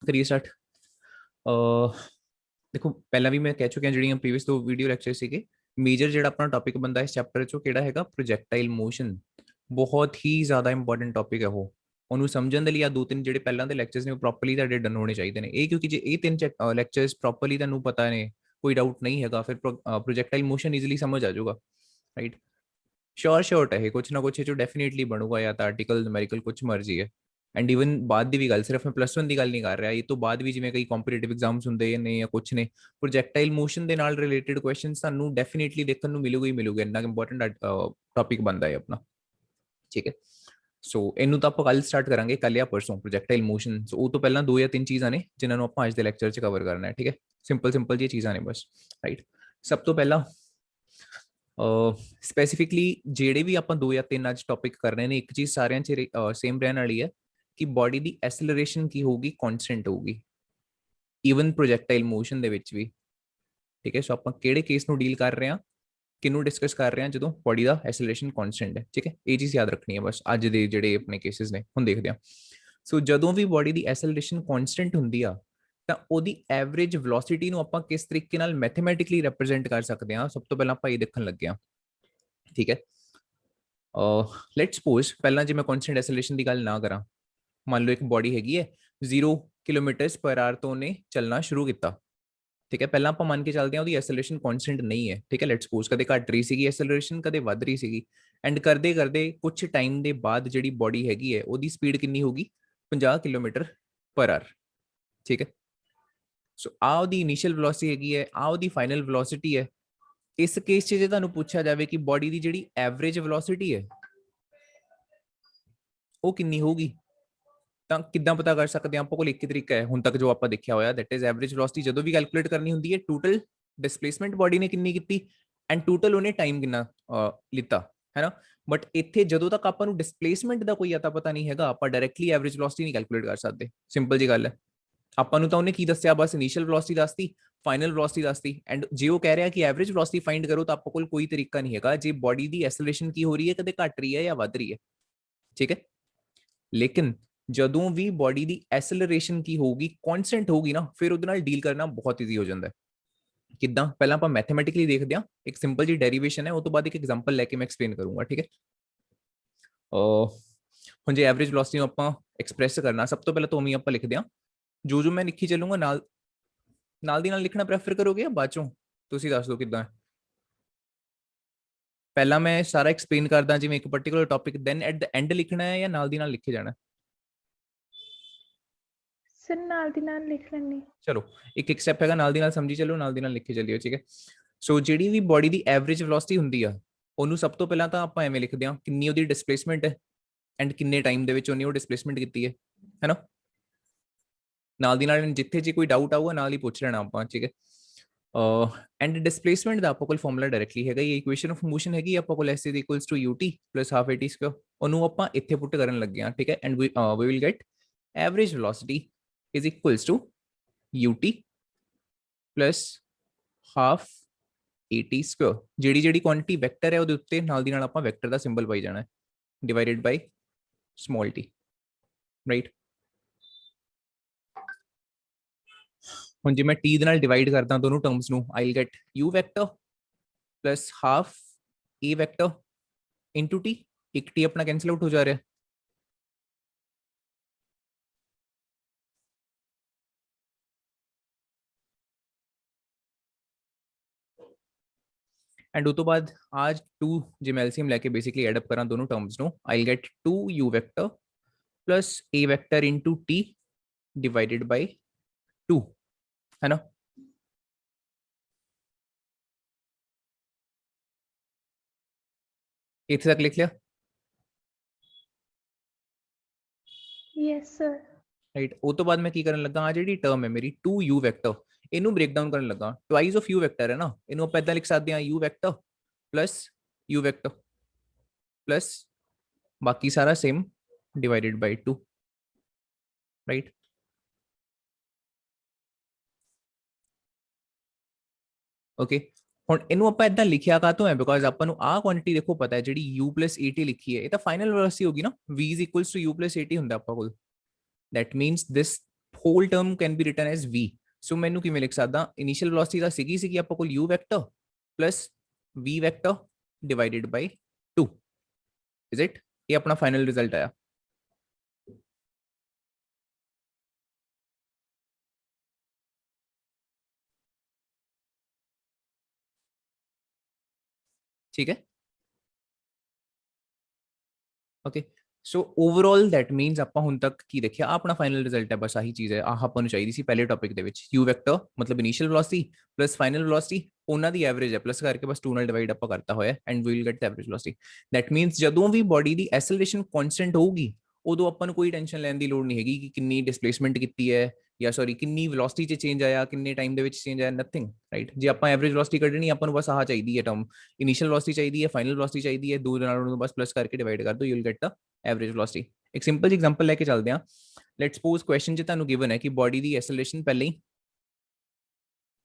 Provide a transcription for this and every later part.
करिए स्टार्ट। देखो पहला भी मैं कह चुकिया ਜਿਹੜੀਆਂ प्रीवियस दो वीडियो ਲੈਕਚਰ ਸੀਗੇ ਮੇਜਰ ਜਿਹੜਾ ਆਪਣਾ ਟੌਪਿਕ ਬੰਦਾ ਇਸ ਚੈਪਟਰ ਚੋਂ ਕਿਹੜਾ ਹੈਗਾ ਪ੍ਰੋਜੈਕਟਾਈਲ ਮੋਸ਼ਨ। ਬਹੁਤ ਹੀ ਜ਼ਿਆਦਾ ਇੰਪੋਰਟੈਂਟ ਟੌਪਿਕ ਹੈ ਉਹ। ਉਹਨੂੰ ਸਮਝਣ ਦੇ ਲਈ ਆ ਦੋ ਤਿੰਨ ਜਿਹੜੇ ਪਹਿਲਾਂ ਦੇ ਲੈਕਚਰਸ ਨੇ ਉਹ ਪ੍ਰੋਪਰਲੀ ਤੁਹਾਡੇ ਡਨ ਹੋਣੇ ਚਾਹੀਦੇ ਨੇ। ਇਹ ਕਿਉਂਕਿ ਜੇ ਇਹ ਤਿੰਨ ਲੈਕਚਰਸ ਪ੍ਰੋਪਰਲੀ ਤੁਹਾਨੂੰ ਪਤਾ ਨੇ ਕੋਈ ਡਾਊਟ ਨਹੀਂ ਹੈਗਾ ਫਿਰ ਪ੍ਰੋਜੈਕਟਾਈਲ ਮੋਸ਼ਨ ਈਜ਼ੀਲੀ ਸਮਝ ਆ ਜਾਊਗਾ ਰਾਈਟ। ਸ਼ੋਰਟ ਹੈ ਕੁਛ ਨਾ ਕੁਛ ਇਹ ਚੋਂ ਡੈਫੀਨੇਟਲੀ ਬਣੂਗਾ ਜਾਂ ਤਾਂ ਆਰਟੀਕਲ ਨਿਊਮੈਰੀਕਲ ਕੁਛ ਮਰਜ਼ੀ ਹੈ। ਐਂਡ ਈਵਨ ਬਾਅਦ ਦੀ ਵੀ ਗੱਲ ਸਿਰਫ ਮੈਂ +1 ਦੀ ਗੱਲ ਨਹੀਂ ਕਰ ਰਿਹਾ ਇਹ ਤੋਂ ਬਾਅਦ ਵੀ ਜਿਵੇਂ ਕਈ ਕੰਪੀਟੀਟਿਵ ਐਗਜ਼ਾਮਸ ਹੁੰਦੇ ਨੇ ਜਾਂ ਕੁਛ ਨੇ ਪ੍ਰੋਜੈਕਟਾਈਲ ਮੋਸ਼ਨ ਦੇ ਨਾਲ ਰਿਲੇਟਡ ਕੁਐਸਚਨਸ ਤੁਹਾਨੂੰ ਡੈਫੀਨੇਟਲੀ ਦੇਖਣ ਨੂੰ ਮਿਲੂਗਾ ਹੀ ਮਿਲੂਗਾ। ਇੰਨਾ ਇੰਪੋਰਟੈਂਟ ਟੌਪਿਕ ਬਣਦਾ ਹੈ ਆਪਣਾ ਠੀਕ ਹੈ। ਸੋ ਇਹਨੂੰ ਤਾਂ ਆਪਾਂ ਕੱਲ ਸਟਾਰਟ ਕਰਾਂਗੇ ਕੱਲ ਜਾਂ ਪਰਸੋਂ ਪ੍ਰੋਜੈਕਟਾਈਲ ਮੋਸ਼ਨ। ਸੋ ਉਹ ਤੋਂ ਪਹਿਲਾਂ ਦੋ ਜਾਂ ਤਿੰਨ ਚੀਜ਼ਾਂ ਨੇ ਜਿਨ੍ਹਾਂ ਨੂੰ ਆਪਾਂ ਅੱਜ ਦੇ ਲੈਕਚਰ 'ਚ ਕਵਰ ਕਰਨਾ ਹੈ ਠੀਕ ਹੈ। ਸਿੰਪਲ ਜਿਹੀ ਚੀਜ਼ਾਂ ਨੇ ਬਸ ਰਾਈਟ। ਸਭ ਤੋਂ ਪਹਿਲਾਂ ਸਪੈਸੀਫਿਕਲੀ ਜਿਹੜੇ ਵੀ ਆਪਾਂ ਦੋ ਜਾਂ ਤਿੰਨ ਅੱਜ ਟੌਪਿਕ ਕਰ ਰਹੇ ਨੇ ਇੱਕ ਚੀਜ਼ ਸਾਰਿਆਂ 'ਚ ਸੇਮ ਰਹਿਣ ਵਾਲੀ ਹੈ ਕਿ ਬੋਡੀ ਦੀ ਐਸਲਰੇਸ਼ਨ ਕੀ ਹੋਊਗੀ ਕਨਸਟੈਂਟ ਹੋਊਗੀ ਈਵਨ ਪ੍ਰੋਜੈਕਟਾਈਲ ਮੋਸ਼ਨ ਦੇ ਵਿੱਚ ਵੀ ਠੀਕ ਹੈ। ਸੋ ਆਪਾਂ ਕਿਹੜੇ ਕੇਸ ਨੂੰ ਡੀਲ ਕਰ ਰਹੇ ਹਾਂ ਕਿਹਨੂੰ ਡਿਸਕਸ ਕਰ ਰਹੇ ਹਾਂ ਜਦੋਂ ਬੋਡੀ ਦਾ ਐਸਲਰੇਸ਼ਨ ਕਨਸਟੈਂਟ ਹੈ ਠੀਕ ਹੈ। ਇਹ ਚੀਜ਼ ਯਾਦ ਰੱਖਣੀ ਹੈ ਬਸ ਅੱਜ ਦੇ ਜਿਹੜੇ ਆਪਣੇ ਕੇਸਿਸ ਨੇ ਹੁਣ ਦੇਖਦੇ ਹਾਂ। ਸੋ ਜਦੋਂ ਵੀ ਬੋਡੀ ਦੀ ਐਸਲਰੇਸ਼ਨ ਕਨਸਟੈਂਟ ਹੁੰਦੀ ਆ ਤਾਂ ਉਹਦੀ ਐਵਰੇਜ ਵੈਲੋਸਿਟੀ ਨੂੰ ਆਪਾਂ ਕਿਸ ਤਰੀਕੇ ਨਾਲ ਮੈਥਮੈਟਿਕਲੀ ਰਿਪਰੈਜ਼ੈਂਟ ਕਰ ਸਕਦੇ ਹਾਂ ਸਭ ਤੋਂ ਪਹਿਲਾਂ ਆਪਾਂ ਇਹ ਦੇਖਣ ਲੱਗੇ ਹਾਂ ਠੀਕ ਹੈ। ਲੈਟਸ ਸਪੋਜ਼ ਪਹਿਲਾਂ ਜੇ ਮੈਂ ਕਨਸਟੈਂਟ ਐਸਲਰੇਸ਼ਨ ਦੀ ਗੱਲ ਨਾ ਕਰਾਂ ਮੰਨ ਲਓ ਇੱਕ ਬੋਡੀ ਹੈਗੀ ਹੈ 0 km/h ਤੋਂ ਉਹਨੇ ਚੱਲਣਾ ਸ਼ੁਰੂ ਕੀਤਾ ਠੀਕ ਹੈ। ਪਹਿਲਾਂ ਆਪਾਂ ਮੰਨ ਕੇ ਚੱਲਦੇ ਹਾਂ ਉਹਦੀ ਐਸਲਰੇਸ਼ਨ ਕਨਸਟੈਂਟ ਨਹੀਂ ਹੈ ਠੀਕ ਹੈ। ਲੈਟਸ ਸਪੋਜ਼ ਕਦੇ ਘਟ ਰਹੀ ਸੀਗੀ ਐਸਲਰੇਸ਼ਨ ਕਦੇ ਵੱਧ ਰਹੀ ਸੀਗੀ ਐਂਡ ਕਰਦੇ ਕੁਝ ਟਾਈਮ ਦੇ ਬਾਅਦ ਜਿਹੜੀ ਬੋਡੀ ਹੈਗੀ ਹੈ ਉਹਦੀ ਸਪੀਡ ਕਿੰਨੀ ਹੋਗੀ 50 km/h ਠੀਕ ਹੈ। ਸੋ ਆ ਉਹਦੀ ਇਨੀਸ਼ੀਅਲ ਵੈਲੋਸਿਟੀ ਹੈਗੀ ਹੈ ਆ ਉਹਦੀ ਫਾਈਨਲ ਵੈਲੋਸਿਟੀ ਹੈ। ਇਸ ਕੇਸ 'ਚ ਜੇ ਤੁਹਾਨੂੰ ਪੁੱਛਿਆ ਜਾਵੇ ਕਿ ਬੋਡੀ ਦੀ ਜਿਹੜੀ ਐਵਰੇਜ ਵੈਲੋਸਿਟੀ ਹੈ ਉਹ ਕਿੰਨੀ ਹੋਊਗੀ ਤਾਂ ਕਿੱਦਾਂ ਪਤਾ ਕਰ ਸਕਦੇ ਹਾਂ ਆਪਾਂ ਕੋਲ ਇੱਕ ਹੀ ਤਰੀਕਾ ਹੈ ਹੁਣ ਤੱਕ ਜੋ ਆਪਾਂ ਦੇਖਿਆ ਹੋਇਆ ਦੈਟ ਇਜ਼ ਐਵਰੇਜ ਵੈਲੋਸਿਟੀ ਜਦੋਂ ਵੀ ਕੈਲਕੂਲੇਟ ਕਰਨੀ ਹੁੰਦੀ ਹੈ ਟੋਟਲ ਡਿਸਪਲੇਸਮੈਂਟ ਬੋਡੀ ਨੇ ਕਿੰਨੀ ਕੀਤੀ ਐਂਡ ਟੋਟਲ ਉਹਨੇ ਟਾਈਮ ਕਿੰਨਾ ਲਿੱਤਾ ਹੈ ਨਾ। ਬਟ ਇੱਥੇ ਜਦੋਂ ਤੱਕ ਆਪਾਂ ਨੂੰ ਡਿਸਪਲੇਸਮੈਂਟ ਦਾ ਕੋਈ ਅਤਾ ਪਤਾ ਨਹੀਂ ਹੈਗਾ ਆਪਾਂ ਡਾਇਰੈਕਟਲੀ ਐਵਰੇਜ ਵੈਲੋਸਿਟੀ ਨਹੀਂ ਕੈਲਕੂਲੇਟ ਕਰ ਸਕਦੇ। ਸਿੰਪਲ ਜੀ ਗੱਲ ਹੈ ਆਪਾਂ ਨੂੰ ਤਾਂ ਉਹਨੇ ਕੀ ਦੱਸਿਆ ਬਸ ਇਨੀਸ਼ੀਅਲ ਵੈਲੋਸਿਟੀ ਦੱਸਤੀ ਫਾਈਨਲ ਵੈਲੋਸਿਟੀ ਦੱਸਤੀ ਐਂਡ ਜੇ ਉਹ ਕਹਿ ਰਿਹਾ ਕਿ ਐਵਰੇਜ ਵੈਲੋਸਿਟੀ ਫਾਈਂਡ ਕਰੋ ਤਾਂ ਆਪਾਂ ਕੋਲ ਕੋਈ ਤਰੀਕਾ ਨਹੀਂ ਹੈਗਾ ਜੇ ਬੋਡੀ ਦੀ ਐਸਲਰੇਸ਼ਨ ਕੀ ਹੋ ਰਹੀ ਹੈ ਕਦੇ ਘਟ ਰਹੀ ਹੈ ਜਾਂ ਵੱਧ ਰਹੀ ਹੈ ਠੀਕ ਹੈ। ਲੇਕਿਨ ਜਦੋਂ ਵੀ ਬੋਡੀ ਦੀ ਐਸਲਰੇਸ਼ਨ ਕੀ ਹੋਊਗੀ ਕਨਸਟੈਂਟ ਹੋਊਗੀ ਨਾ ਫਿਰ ਉਹਦੇ ਨਾਲ ਡੀਲ ਕਰਨਾ ਬਹੁਤ ਈਜ਼ੀ ਹੋ ਜਾਂਦਾ ਹੈ। ਕਿੱਦਾਂ ਪਹਿਲਾਂ ਆਪਾਂ ਮੈਥਮੈਟਿਕਲੀ ਦੇਖਦੇ ਹਾਂ ਇੱਕ ਸਿੰਪਲ ਜੀ ਡੈਰੀਵੇਸ਼ਨ ਹੈ ਉਹ ਤੋਂ ਬਾਅਦ ਇੱਕ ਐਗਜ਼ਾਮਪਲ ਲੈ ਕੇ ਮੈਂ ਐਕਸਪਲੇਨ ਕਰੂੰਗਾ ਠੀਕ ਹੈ। ਹੁਣ ਜੇ ਐਵਰੇਜ ਵੈਲੋਸਿਟੀ ਨੂੰ ਆਪਾਂ ਐਕਸਪ੍ਰੈਸ ਕਰਨਾ ਸਭ ਤੋਂ ਪਹਿਲਾਂ ਤੋਂ ਉਵੇਂ ਆਪਾਂ ਲਿਖਦੇ ਹਾਂ ਜੋ ਮੈਂ ਲਿਖੀ ਚੱਲੂੰਗਾ ਨਾਲ ਦੀ ਨਾਲ ਲਿਖਣਾ ਪ੍ਰੈਫਰ ਕਰੋਗੇ ਜਾਂ ਬਾਅਦ ਚੋਂ ਤੁਸੀਂ ਦੱਸ ਦਿਓ ਕਿੱਦਾਂ। ਪਹਿਲਾਂ ਮੈਂ ਸਾਰਾ ਐਕਸਪਲੇਨ ਕਰਦਾ ਜਿਵੇਂ ਇੱਕ particular topic then at the end ਲਿਖਣਾ ਹੈ ਜਾਂ ਨਾਲ ਦੀ ਨਾਲ ਲਿਖੇ ਜਾਣਾ ਸਰ ਨਾਲ ਦੀ ਨਾਲ ਲਿਖ ਲੈਣੀ। ਚਲੋ ਇੱਕ ਸਟੈਪ ਹੈਗਾ ਨਾਲ ਦੀ ਨਾਲ ਸਮਝੀ ਚੱਲੋ ਨਾਲ ਦੀ ਨਾਲ ਲਿਖੇ ਚੱਲਿਓ ਠੀਕ ਹੈ। ਸੋ ਜਿਹੜੀ ਵੀ ਬੋਡੀ ਦੀ ਐਵਰੇਜ ਵੈਲੋਸਿਟੀ ਹੁੰਦੀ ਆ ਉਹਨੂੰ ਸਭ ਤੋਂ ਪਹਿਲਾਂ ਤਾਂ ਆਪਾਂ ਐਵੇਂ ਲਿਖਦੇ ਹਾਂ ਕਿੰਨੀ ਉਹਦੀ ਡਿਸਪਲੇਸਮੈਂਟ ਹੈ ਐਂਡ ਕਿੰਨੇ ਟਾਈਮ ਦੇ ਵਿੱਚ ਉਹਨੇ ਉਹ ਡਿਸਪਲੇਸਮੈਂਟ ਕੀਤੀ ਹੈ ਹੈਨਾ। ਨਾਲ ਦੀ ਨਾਲ ਜਿੱਥੇ ਜੇ ਕੋਈ ਡਾਊਟ ਆਊਗਾ ਨਾਲ ਹੀ ਪੁੱਛ ਲੈਣਾ ਆਪਾਂ ਠੀਕ ਹੈ। ਐਂਡ ਡਿਸਪਲੇਸਮੈਂਟ ਦਾ ਆਪਾਂ ਕੋਲ ਫਾਰਮੂਲਾ ਡਾਇਰੈਕਟਲੀ ਹੈਗਾ ਇਹ ਇਕੁਏਸ਼ਨ ਆਫ ਮੋਸ਼ਨ ਹੈਗੀ ਆਪਾਂ ਕੋਲ s = ut + ½ at²। ਉਹਨੂੰ ਆਪਾਂ ਇੱਥੇ ਪੁੱਟ ਕਰਨ ਲੱਗੇ ਹਾਂ ਠੀਕ ਹੈ and we will get average velocity is equals to ut plus half at²। ਜਿਹੜੀ ਕੁਆਂਟੀਟੀ ਵੈਕਟਰ ਹੈ ਉਹਦੇ ਉੱਤੇ ਨਾਲ ਦੀ ਨਾਲ ਆਪਾਂ ਵੈਕਟਰ ਦਾ ਸਿੰਬਲ ਪਾਈ ਜਾਣਾ ਹੈ divided by small t right. ਹੁਣ ਜੇ ਮੈਂ t ਦੇ ਨਾਲ ਡਿਵਾਈਡ ਕਰਦਾ ਦੋਨੋਂ ਟਰਮਸ ਨੂੰ ਆਈ will get u vector plus half a vector into t। ਇੱਕ t ਆਪਣਾ ਕੈਂਸਲ ਆਊਟ ਹੋ ਜਾ ਰਿਹਾ एंड उस तो बाद आज 2 जे मैं एलसीएम लेके बेसिकली एड अप करा दोनों terms now I will get 2u vector plus a vector into t divided by 2 है ना। इतने तक लिख लिया यस सर राइट। उस तो बाद मैं की करन लगा आ जी टर्म है मेरी 2u वेक्टर इनू ब्रेक डाउन करन लगा ट्वाइस ऑफ u वेक्टर है ना इनू आप इदा लिख सकते हैं u vector plus u vector plus बाकी सारा same divided by 2 right. Okay ਹੁਣ ਇਹਨੂੰ ਆਪਾਂ ਇਦਾਂ ਲਿਖਿਆ ਕਾਤੋਂ ਹੈ ਬਿਕੋਜ਼ ਆਪਾਂ ਨੂੰ ਆਹ ਕੁਆਂਟੀਟੀ ਦੇਖੋ ਪਤਾ ਹੈ ਜਿਹੜੀ u + at ਲਿਖੀ ਹੈ ਇਹ ਤਾਂ ਫਾਈਨਲ ਵੈਲੋਸਿਟੀ ਹੋਗੀ ਨਾ v = u + at ਹੁੰਦਾ ਆਪਾਂ ਕੋਲ। that means this whole term can be written as v. So ਮੈਨੂੰ ਕਿਵੇਂ ਲਿਖ ਸਕਦਾ, ਇਨੀਸ਼ੀਅਲ ਵੈਲੋਸਿਟੀ ਦਾ ਸੀਗੀ ਆਪਾਂ ਕੋਲ u vector plus v vector divided by 2, is it? ਇਹ ਆਪਣਾ ਫਾਈਨਲ ਰਿਜ਼ਲਟ ਆਇਆ। ठीक है, ओके। सो ओवरऑल दैट मीनस ਆਪਾਂ ਹੁਣ ਤੱਕ ਕੀ ਦੇਖਿਆ, ਆਪਣਾ ਫਾਈਨਲ ਰਿਜ਼ਲਟ ਹੈ, ਬਸ ਆਹੀ ਚੀਜ਼ ਹੈ। ਆਹ ਆਪਾਂ ਨੂੰ ਚਾਹੀਦੀ ਸੀ ਪਹਿਲੇ ਟੌਪਿਕ ਦੇ ਵਿੱਚ, u ਵੈਕਟਰ ਮਤਲਬ initial velocity plus final velocity, ਉਹਨਾਂ ਦੀ ਐਵਰੇਜ ਹੈ, ਪਲਸ ਕਰਕੇ ਬਸ 2 ਨਾਲ ਡਿਵਾਈਡ ਆਪਾਂ ਕਰਤਾ ਹੋਇਆ and we will get the average velocity. That means ਜਦੋਂ ਵੀ ਬੋਡੀ ਦੀ ਐਸਲਰੇਸ਼ਨ ਕਨਸਟੈਂਟ ਹੋਊਗੀ ਉਦੋਂ ਆਪਾਂ ਨੂੰ ਕੋਈ ਟੈਨਸ਼ਨ ਲੈਣ ਦੀ ਲੋੜ ਨਹੀਂ ਹੈਗੀ ਕਿ ਕਿੰਨੀ ਡਿਸਪਲੇਸਮੈਂਟ ਕੀਤੀ ਹੈ ਜਾਂ ਸੌਰੀ ਕਿੰਨੀ ਵੈਲੋਸਿਟੀ 'ਚ ਚੇਂਜ ਆਇਆ, ਕਿੰਨੇ ਟਾਈਮ ਦੇ ਵਿੱਚ ਚੇਂਜ ਆਇਆ, ਨਥਿੰਗ, ਰਾਈਟ। ਜੇ ਆਪਾਂ ਐਵਰੇਜ ਵੈਲੋਸਿਟੀ ਕੱਢਣੀ ਆਪਾਂ ਨੂੰ ਬਸ ਆਹ ਚਾਹੀਦੀ ਹੈ ਟਰਮ, ਇਨੀਸ਼ੀਅਲ ਵੈਲੋਸਿਟੀ ਚਾਹੀਦੀ ਹੈ, ਫਾਈਨਲ ਵੈਲੋਸਿਟੀ ਚਾਹੀਦੀ ਹੈ, ਦੋ ਨਾਲ ਉਹਨੂੰ ਬਸ ਪਲਸ ਕਰਕੇ ਡਿਵਾਈਡ ਕਰ ਦਿਓ, you will get the average velocity. ਇੱਕ ਸਿੰਪਲ ਐਗਜ਼ਾਮਪਲ ਲੈ ਕੇ ਚੱਲਦੇ ਹਾਂ। ਲੈਟਸ ਸਪੋਜ਼ ਕੁਐਸਚਨ 'ਚ ਤੁਹਾਨੂੰ ਗਿਵਨ ਹੈ ਕਿ ਬੋਡੀ ਦੀ ਐਸਲਰੇਸ਼ਨ ਪਹਿਲੇ ਹੀ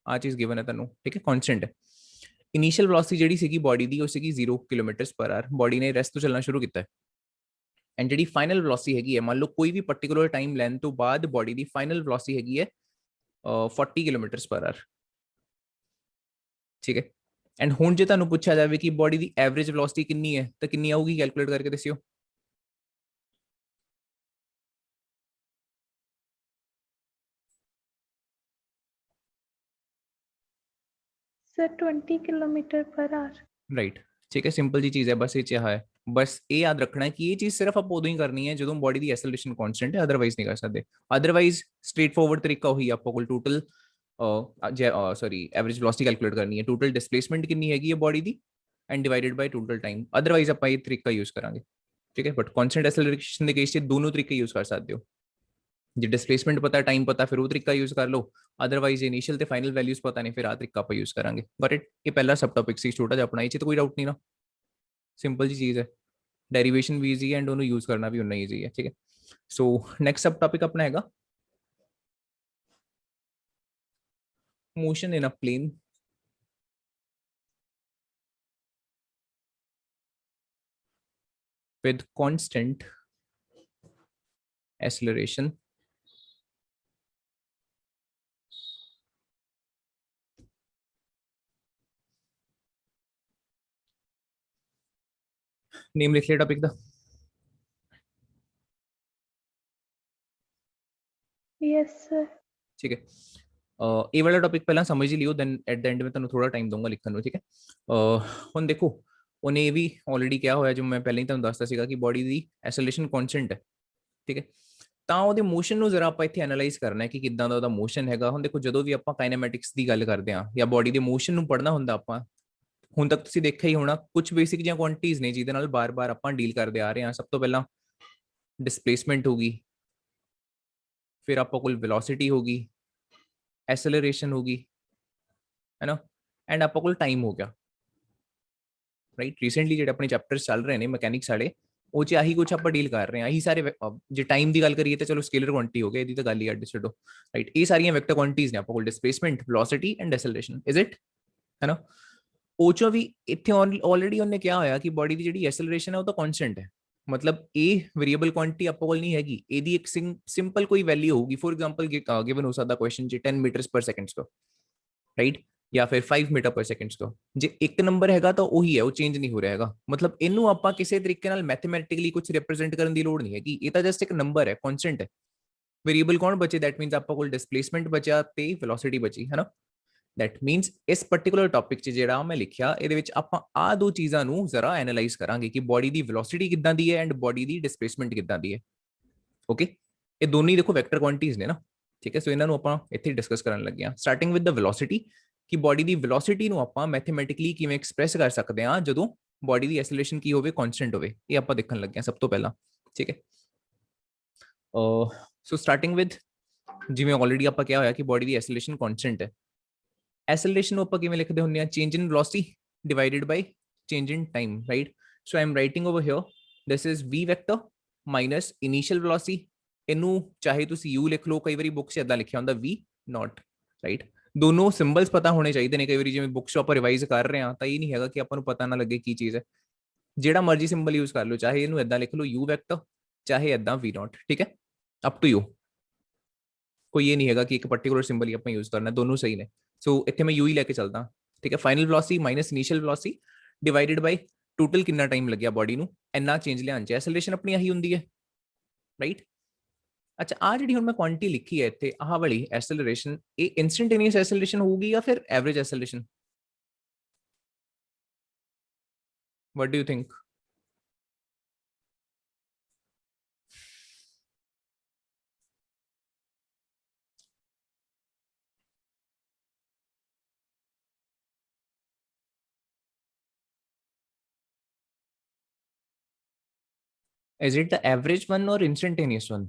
ਆ ਚੀਜ਼ ਗਿਵਨ ਹੈ ਤੁਹਾਨੂੰ, ਠੀਕ ਹੈ, ਕਨਸਟੈਂਟ ਹੈ। ਇਨੀਸ਼ੀਅਲ ਵੈਲੋਸਿਟੀ ਜਿਹੜੀ ਸੀਗੀ ਬੋਡੀ ਦੀ ਉਹ ਸੀਗੀ 0 km/h, ਬੋਡੀ ਨੇ ਰੈਸਟ ਤੋਂ ਚੱਲਣਾ ਸ਼ੁਰੂ ਕੀਤਾ ਹੈ। ਐਂਡ ਜਿਹੜੀ ਫਾਈਨਲ ਵੈਲੋਸਿਟੀ ਹੈਗੀ ਹੈ, ਮੰਨ ਲਓ ਕੋਈ ਵੀ ਪਾਰਟਿਕੂਲਰ ਟਾਈਮ ਲੈਣ ਤੋਂ ਬਾਅਦ ਬੋਡੀ ਦੀ ਫਾਈਨਲ ਵੈਲੋਸਿਟੀ ਹੈਗੀ ਹੈ 40 km/h, ਠੀਕ ਹੈ। ਐਂਡ ਹੁਣ ਜੇ ਤੁਹਾਨੂੰ ਪੁੱਛਿਆ ਜਾਵੇ ਕਿ ਬੋਡੀ ਦੀ ਐਵਰੇਜ ਵੈਲੋਸਿਟੀ ਕਿੰਨੀ ਹੈ ਤਾਂ ਕਿੰਨੀ ਆਊਗੀ, ਕੈਲਕੂਲੇਟ ਕਰਕੇ ਦੱਸਿਓ। Sir 20 km/h। ਰਾਈਟ, ਠੀਕ ਹੈ, ਸਿੰਪਲ ਜੀ ਚੀਜ਼ ਹੈ, ਬਸ ਇਹ ਚਾਹ ਹੈ। ਬਸ ਇਹ ਯਾਦ ਰੱਖਣਾ ਹੈ ਕਿ ਇਹ ਚੀਜ਼ ਸਿਰਫ ਆਪਾਂ ਉਦੋਂ ਹੀ ਕਰਨੀ ਹੈ ਜਦੋਂ ਬੋਡੀ ਦੀ ਐਸਲਰੇਸ਼ਨ ਕਨਸਟੈਂਟ ਹੈ, ਅਦਰਵਾਈਜ਼ ਨਹੀਂ ਕਰ ਸਕਦੇ। ਅਦਰਵਾਈਜ਼ ਸਟ੍ਰੇਟ ਫਾਰਵਰਡ ਤਰੀਕਾ ਉਹੀ ਆਪਾਂ ਕੋਲ total sorry average velocity calculate ਕਰਨੀ ਹੈ, ਟੋਟਲ ਡਿਸਪਲੇਸਮੈਂਟ ਕਿੰਨੀ ਹੈਗੀ ਹੈ ਬੋਡੀ ਦੀ and divided by total time. Otherwise ਆਪਾਂ ਇਹ ਤਰੀਕਾ ਯੂਜ਼ ਕਰਾਂਗੇ, ਠੀਕ ਹੈ। ਬਟ ਕਨਸਟੈਂਟ ਐਸਲਰੇਸ਼ਨ ਦੇ ਕੇਸ 'ਚ ਦੋਨੋਂ ਤਰੀਕੇ ਯੂਜ਼ ਕਰ ਸਕਦੇ ਹੋ। ਜੇ ਡਿਸਪਲੇਸਮੈਂਟ ਪਤਾ, ਟਾਈਮ ਪਤਾ, ਫਿਰ ਉਹ ਤਰੀਕਾ ਯੂਜ਼ ਕਰ ਲਓ। ਅਦਰਵਾਈਜ਼ ਇਨੀਸ਼ੀਅਲ ਤੇ ਫਾਈਨਲ ਵੈਲਿਊਜ਼ ਪਤਾ ਨਹੀਂ, ਫਿਰ ਆਹ ਤਰੀਕਾ ਆਪਾਂ ਯੂਜ਼ ਕਰਾਂਗੇ। ਬਟ ਇਹ ਪਹਿਲਾ ਸਬ ਟੌਪਿਕ ਸੀ ਛੋਟਾ ਜਿਹਾ ਆਪਣਾ, ਇਹ 'ਚ ਤਾਂ ਕੋਈ ਡਾਊਟ ਨਹੀਂ ਨਾ, ਸਿੰਪਲ ਜੀ ਚੀਜ਼ ਹੈ। ਡੈਰੀਵੇਸ਼ਨ ਵੀ ਈਜ਼ੀ ਹੈ ਐਂਡ ਉਹਨੂੰ ਯੂਜ਼ ਕਰਨਾ ਵੀ ਉਨਾ ਈਜ਼ੀ ਹੈ, ਠੀਕ ਹੈ। ਸੋ ਨੈਕਸਟ ਸਬ ਟੌਪਿਕ ਆਪਣਾ ਹੈਗਾ motion in a plane with constant acceleration name लिख लिया टॉपिक का? Yes sir. ठीक है, ये वाला टॉपिक पहला समझ ही लियो, देन एट द एंड में तुहानू थोड़ा टाइम दूंगा लिखने, ठीक है। हुण देखो उन्हें ये भी ऑलरेडी क्या होया, जो मैं पहले ही तुहानू दसदा सीगा कि बॉडी दी एक्सेलरेशन कॉन्स्टेंट है, ठीक है। ਤਾਂ ਉਹਦੇ ਮੋਸ਼ਨ ਨੂੰ ਜ਼ਰਾ ਆਪਾਂ ਇੱਥੇ ਐਨਾਲਾਈਜ਼ ਕਰਨਾ ਹੈ ਕਿ ਕਿੱਦਾਂ ਦਾ ਉਹਦਾ ਮੋਸ਼ਨ ਹੈਗਾ। ਹੁਣ ਦੇਖੋ ਜਦੋਂ ਵੀ ਆਪਾਂ ਕਾਈਨੈਮੈਟਿਕਸ ਦੀ ਗੱਲ ਕਰਦੇ ਹਾਂ ਜਾਂ ਬੋਡੀ ਦੇ ਮੋਸ਼ਨ ਨੂੰ ਪੜ੍ਹਨਾ ਹੁੰਦਾ, ਆਪਾਂ ਹੁਣ ਤੱਕ ਤੁਸੀਂ ਦੇਖਿਆ ਹੀ ਹੋਣਾ ਕੁਝ ਬੇਸਿਕ ਜਿਹੀਆਂ ਕੁਆਂਟੀਟੀਜ਼ ਨੇ ਜਿਹਦੇ ਨਾਲ ਬਾਰ-ਬਾਰ ਆਪਾਂ ਡੀਲ ਕਰਦੇ ਆ ਰਹੇ ਹਾਂ। ਸਭ ਤੋਂ ਪਹਿਲਾਂ ਡਿਸਪਲੇਸਮੈਂਟ ਹੋਗੀ, ਫਿਰ ਆਪਾਂ ਕੋਲ ਵੈਲੋਸਿਟੀ ਹੋਗੀ, ਐਸਲਰੇਸ਼ਨ ਹੋਗੀ, ਹੈ ਨਾ, ਐਂਡ ਆਪਾਂ ਕੋਲ ਟਾਈਮ ਹੋ ਗਿਆ, ਰਾਈਟ। ਰੀਸੈਂਟਲੀ ਜਿਹੜੇ ਆਪਣੇ ਚੈਪਟਰਸ ਚੱਲ ਰਹੇ ਨੇ ਮਕੈਨਿਕਸ ਵਾਲੇ, ਉਹ 'ਚ ਆਹੀ ਕੁਛ ਆਪਾਂ ਡੀਲ ਕਰ ਰਹੇ ਹਾਂ। ਇਹੀ ਸਾਰੇ ਜੇ ਟਾਈਮ ਦੀ ਗੱਲ ਕਰੀਏ ਤਾਂ ਚਲੋ ਸਕੇਲਰ ਕੁਆਂਟੀਟੀ ਹੋ ਗਿਆ, ਇਹਦੀ ਤਾਂ ਗੱਲ ਹੀ ਅੱਡ ਛੱਡੋ, ਰਾਈਟ। ਇਹ ਸਾਰੀਆਂ ਵੈਕਟਰ ਕੁਆਂਟੀਟੀਜ਼ ਨੇ ਆਪਾਂ ਕੋਲ, displacement, velocity and acceleration, is it, ਹੈ ਨਾ। ਉਹ 'ਚੋਂ ਵੀ ਇੱਥੇ ਆਲਰੇਡੀ ਉਹਨੇ ਕਿਹਾ ਹੋਇਆ ਕਿ ਬੋਡੀ ਦੀ ਜਿਹੜੀ ਐਸਲਰੇਸ਼ਨ ਹੈ ਉਹ ਤਾਂ ਕਨਸਟੈਂਟ ਹੈ, ਮਤਲਬ ਇਹ ਵੇਰੀਏਬਲ ਕੁਆਂਟੀਟੀ ਆਪਾਂ ਕੋਲ ਨਹੀਂ ਹੈਗੀ। ਇਹਦੀ ਇੱਕ ਸਿੰਪਲ ਕੋਈ ਵੈਲਿਊ ਹੋਊਗੀ, ਫੋਰ ਐਗਜ਼ਾਮਪਲ ਗਿਵਨ ਹੋ ਸਕਦਾ ਕੁਐਸਚਨ 'ਚ 10 ਮੀਟਰਸ/ਸੈਕਿੰਡ ਕੋ, ਰਾਈਟ, ਜਾਂ ਫਿਰ 5 ਮੀਟਰ/ਸੈਕਿੰਡ ਕੋ। ਜੇ ਇੱਕ ਨੰਬਰ ਹੈਗਾ ਤਾਂ ਉਹੀ ਹੈ, ਉਹ ਚੇਂਜ ਨਹੀਂ ਹੋ ਰਿਹਾ ਹੈਗਾ। ਮਤਲਬ ਇਹਨੂੰ ਆਪਾਂ ਕਿਸੇ ਤਰੀਕੇ ਨਾਲ ਮੈਥਮੈਟਿਕਲੀ ਕੁਝ ਰਿਪਰੈਜ਼ੈਂਟ ਕਰਨ ਦੀ ਲੋੜ ਨਹੀਂ ਹੈਗੀ, ਇਹ ਤਾਂ ਜਸਟ ਇੱਕ ਨੰਬਰ ਹੈ, ਕਨਸਟੈਂਟ ਹੈ। ਵੇਰੀਏਬਲ ਕੌਣ ਬਚੇ, ਦੈਟ ਮੀਨਸ ਆਪਾਂ ਕੋਲ ਡਿਸਪਲੇਸਮੈਂਟ ਬਚਿਆ ਤੇ ਵੈਲੋਸਿਟੀ ਬਚੀ, ਹੈ ਨਾ। ਦੈਟ ਮੀਨਸ ਇਸ ਪਾਰਟਿਕੂਲਰ ਟੌਪਿਕ 'ਚ ਜਿਹੜਾ ਮੈਂ ਲਿਖਿਆ, ਇਹਦੇ ਵਿੱਚ ਆਪਾਂ ਆਹ ਦੋ ਚੀਜ਼ਾਂ ਨੂੰ ਜ਼ਰਾ ਐਨਾਲਾਈਜ਼ ਕਰਾਂਗੇ ਕਿ ਬੋਡੀ ਦੀ ਵੈਲੋਸਿਟੀ ਕਿੱਦਾਂ ਦੀ ਹੈ ਐਂਡ ਬੋਡੀ ਦੀ ਡਿਸਪਲੇਸਮੈਂਟ ਕਿੱਦਾਂ ਦੀ ਹੈ, ਓਕੇ। ਇਹ ਦੋਨੋਂ ਹੀ ਦੇਖੋ ਵੈਕਟਰ ਕੁਆਂਟੀਟੀਜ਼ ਨੇ ਨਾ, ਠੀਕ ਹੈ। ਸੋ ਇਹਨਾਂ ਨੂੰ ਆਪਾਂ ਇੱਥੇ ਡਿਸਕਸ ਕਰਨ ਲੱਗੇ ਹਾਂ, ਸਟਾਰਟਿੰਗ ਵਿਦ ਦ ਵੈਲੋਸਿਟੀ, ਕਿ ਬੋਡੀ ਦੀ ਵੈਲੋਸਿਟੀ ਨੂੰ ਆਪਾਂ ਮੈਥਮੈਟਿਕਲੀ ਕਿਵੇਂ ਐਕਸਪ੍ਰੈਸ ਕਰ ਸਕਦੇ ਹਾਂ ਜਦੋਂ ਬੋਡੀ ਦੀ ਐਸਲਰੇਸ਼ਨ ਕੀ ਹੋਵੇ, ਕਨਸਟੈਂਟ ਹੋਵੇ। ਇਹ ਆਪਾਂ ਦੇਖਣ ਲੱਗੇ ਹਾਂ ਸਭ ਤੋਂ ਪਹਿਲਾਂ, ਠੀਕ ਹੈ। ਸੋ ਸਟਾਰਟਿੰਗ ਵਿਦ, ਜਿਵੇਂ ਆਲਰੇਡੀ ਆਪਾਂ ਕਿਹਾ ਹੋਇਆ ਕਿ ਬੋਡੀ ਦੀ ਐਸਲਰੇਸ਼ਨ ਕਨਸਟੈਂਟ ਹੈ। ਐਸਲਰੇਸ਼ਨ ਨੂੰ ਆਪਾਂ ਕਿਵੇਂ ਲਿਖਦੇ ਹੁੰਦੇ ਆ, change in velocity divided by change in time, right. So I am writing over here this is v vector minus initial velocity. ਇਹਨੂੰ ਚਾਹੇ ਤੁਸੀਂ u ਲਿਖ ਲਓ, ਕਈ ਵਾਰੀ ਬੁੱਕਸ 'ਚ ਇਦਾਂ ਲਿਖਿਆ ਹੁੰਦਾ v ਨੋਟ, ਰਾਈਟ। ਦੋਨੋਂ ਸਿੰਬਲਸ ਪਤਾ ਹੋਣੇ ਚਾਹੀਦੇ ਨੇ। ਕਈ ਵਾਰੀ ਜਿਵੇਂ ਬੁੱਕਸ 'ਚ ਆਪਾਂ ਰਿਵਾਈਜ਼ ਕਰ ਰਹੇ ਹਾਂ ਤਾਂ ਇਹ ਨਹੀਂ ਹੈਗਾ ਕਿ ਆਪਾਂ ਨੂੰ ਪਤਾ ਨਾ ਲੱਗੇ ਕੀ ਚੀਜ਼ ਹੈ। ਜਿਹੜਾ ਮਰਜ਼ੀ ਸਿੰਬਲ ਯੂਜ਼ ਕਰ ਲਓ, ਚਾਹੇ ਇਹਨੂੰ ਇਦਾਂ ਲਿਖ ਲਓ u ਵੈਕਟਰ, ਚਾਹੇ ਇਦਾਂ v ਨੋਟ, ਠੀਕ ਹੈ, ਅਪ ਟੂ ਯੂ। कोई ये नहीं हैगा कि एक पर्टिकुलर सिंबल ही ਆਪਾਂ यूज करना, दोनों सही ने। सो ਇੱਥੇ मैं यू ही लेके चलता, ठीक है। Final velocity minus initial velocity divided by total कितना टाइम लग गया बॉडी ਨੂੰ ਇੰਨਾ ਚੇਂਜ ਲਿਆਉਣ ਚ। ਐਸਲਰੇਸ਼ਨ ਆਪਣੀ ਆਹੀ ਹੁੰਦੀ ਹੈ, ਰਾਈਟ। ਅੱਛਾ, ਆ ਜਿਹੜੀ ਹੁਣ ਮੈਂ ਕੁਆਂਟੀਟੀ ਲਿਖੀ ਹੈ ਇੱਥੇ, ਆਹ ਵਾਲੀ ਐਸਲਰੇਸ਼ਨ, ਇਹ ਇਨਸਟੈਂਟੇਨੀਅਸ ਐਸਲਰੇਸ਼ਨ ਹੋਊਗੀ ਜਾਂ ਫਿਰ average acceleration? What do you think? Is it the average one or instantaneous one?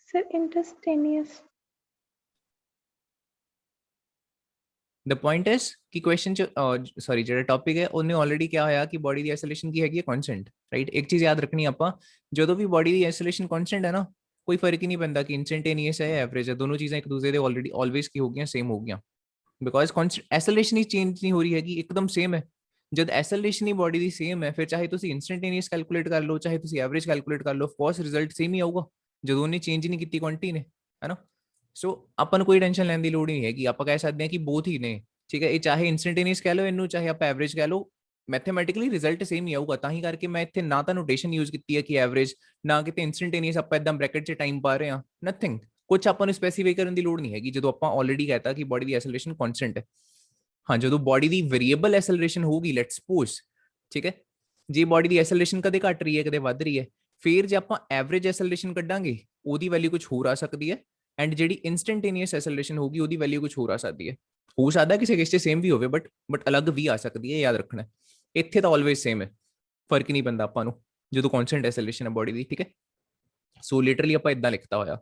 Sir, instantaneous. The point is कि क्वेश्चन सॉरी ਜਿਹੜਾ ਟੌਪਿਕ ਹੈ ਉਹਨੇ ਆਲਰੇਡੀ ਕਿਹਾ ਹੋਇਆ ਕਿ ਬੋਡੀ ਦੀ ਆਈਸੋਲੇਸ਼ਨ ਕੀ ਹੈਗੀ ਹੈ, ਕਨਸਟੈਂਟ, ਰਾਈਟ। ਇੱਕ ਚੀਜ਼ ਯਾਦ ਰੱਖਣੀ ਆਪਾਂ, ਜਦੋਂ ਵੀ ਬੋਡੀ ਦੀ ਆਈਸੋਲੇਸ਼ਨ ਕਨਸਟੈਂਟ ਹੈ ਨਾ, ਕੋਈ ਫਰਕ ਹੀ ਨਹੀਂ ਪੈਂਦਾ ਕਿ ਇਨਸਟੈਂਟੇਨੀਅਸ ਹੈ ਜਾਂ ਐਵਰੇਜ ਹੈ, ਦੋਨੋਂ ਚੀਜ਼ਾਂ ਇੱਕ ਦੂਸਰੇ ਦੇ ਆਲਰੇਡੀ ਆਲਵੇਸ ਕੀ ਹੋ ਗਈਆਂ, ਸੇਮ ਹੋ ਗਈਆਂ। ਬਿਕੋਜ਼ ਐਸੋਲੇਸ਼ਨ ਹੀ ਚੇਂਜ ਨਹੀਂ ਹੋ ਰਹੀ ਹੈਗੀ, ਇੱਕਦਮ ਸੇਮ ਹੈ। ਜਦ ਐਸੋਲੇਸ਼ਨ ਹੀ ਬੋਡੀ ਦੀ ਸੇਮ ਹੈ, ਫਿਰ ਚਾਹੇ ਤੁਸੀਂ ਇਨਸਟੈਂਟੇਨੀਅਸ ਕੈਲਕੂਲੇਟ ਕਰ ਲਓ, ਚਾਹੇ ਤੁਸੀਂ ਐਵਰੇਜ ਕੈਲਕੂਲੇਟ ਕਰ ਲਓ, ਆਫ ਕੋਰਸ ਰਿਜ਼ਲਟ ਸੇਮ ਹੀ ਆਊਗਾ, ਜਦੋਂ ਉਹਨੇ ਚੇਂਜ ਹੀ ਨਹੀਂ ਕੀਤੀ ਕੁਆਂਟੀਟੀ ਨੇ, ਹੈ ਨਾ। ਸੋ ਆਪਾਂ ਨੂੰ ਕੋਈ ਟੈਨਸ਼ਨ ਲੈਣ ਦੀ ਲੋੜ ਨਹੀਂ ਹੈਗੀ, ਆਪਾਂ ਕਹਿ ਸਕਦੇ ਹਾਂ ਕਿ ਬੋਥ ਹੀ ਨੇ, ਠੀਕ ਹੈ। ਇਹ ਚਾਹੇ ਇਨਸਟੈਂਟੇਨੀਅਸ ਕਹਿ ਲਓ ਇਹਨੂੰ, ਚਾਹੇ ਆਪਾਂ ਐਵਰੇਜ ਕਹਿ ਲਓ, ਮੈਥਮੈਟਿਕਲੀ ਰਿਜ਼ਲਟ ਸੇਮ ਹੀ ਆਊਗਾ। ਤਾਂ ਹੀ ਕਰਕੇ ਮੈਂ ਇੱਥੇ ਨਾ ਤਾਂ ਨੋਟੇਸ਼ਨ ਯੂਜ਼ ਕੀਤੀ ਹੈ ਕਿ ਐਵਰੇਜ, ਨਾ ਕਿਤੇ ਇਨਸਟੈਂਟੇਨੀਅਸ ਆਪਾਂ ਇਦਾਂ ਬ੍ਰੈਕਟ 'ਚ ਟਾਈਮ ਪਾ ਰਹੇ ਹਾਂ, ਨਥਿੰਗ। ਕੁਝ ਆਪਾਂ ਨੂੰ ਸਪੈਸੀਫਾਈ ਕਰਨ ਦੀ ਲੋੜ ਨਹੀਂ ਹੈਗੀ, ਜਦੋਂ ਆਪਾਂ ਆਲਰੇਡੀ ਕਹਿਤਾ ਕਿ ਬੋਡੀ ਦੀ ਐਸਲਰੇਸ਼ਨ ਕਨਸਟੈਂਟ ਹੈ। ਹਾਂ, ਜਦੋਂ ਬੋਡੀ ਦੀ ਵੇਰੀਏਬਲ ਐਸਲਰੇਸ਼ਨ ਹੋਊਗੀ, ਲੈਟਸ ਸਪੋਜ਼, ਠੀਕ ਹੈ, ਜੇ ਬੋਡੀ ਦੀ ਐਸਲਰੇਸ਼ਨ ਕਦੇ ਘਟ ਰਹੀ ਹੈ, ਕਦੇ ਵੱਧ ਰਹੀ ਹੈ, ਫਿਰ ਜੇ ਆਪਾਂ ਐਵਰੇਜ ਐਸਲਰੇਸ਼ਨ ਕੱਢਾਂਗੇ, ਉਹਦੀ ਵੈਲਿਊ ਕੁਝ ਹੋਰ ਆ ਸਕਦੀ ਹੈ, ਐਂਡ ਜਿਹੜੀ ਇਨਸਟੈਂਟੇਨੀਅਸ ਐਸਲਰੇਸ਼ਨ ਹੋਊਗੀ, ਉਹਦੀ ਵੈਲਿਊ ਕੁਝ ਹੋਰ ਆ ਸਕਦੀ ਹੈ। ਹੋ ਸਕਦਾ ਕਿਸੇ ਕੇਸ 'ਚ ਸੇਮ ਵੀ ਹੋਵੇ, ਬਟ ਅਲੱਗ ਵੀ ਆ ਸਕਦੀ ਹੈ, ਯਾਦ ਰੱਖਣਾ। ਇੱਥੇ ਤਾਂ ਆਲਵੇਜ਼ ਸੇਮ ਹੈ, ਫਰਕ ਨਹੀਂ ਪੈਂਦਾ ਆਪਾਂ ਨੂੰ ਜਦੋਂ ਕਨਸਟੈਂਟ ਐਸਲਰੇਸ਼ਨ ਹੈ ਬੋਡੀ ਦੀ, ਠੀਕ ਹੈ। ਸੋ ਲਿਟਰਲੀ ਆਪਾਂ ਇਦਾਂ ਲਿਖਤਾ ਹੋਇਆ।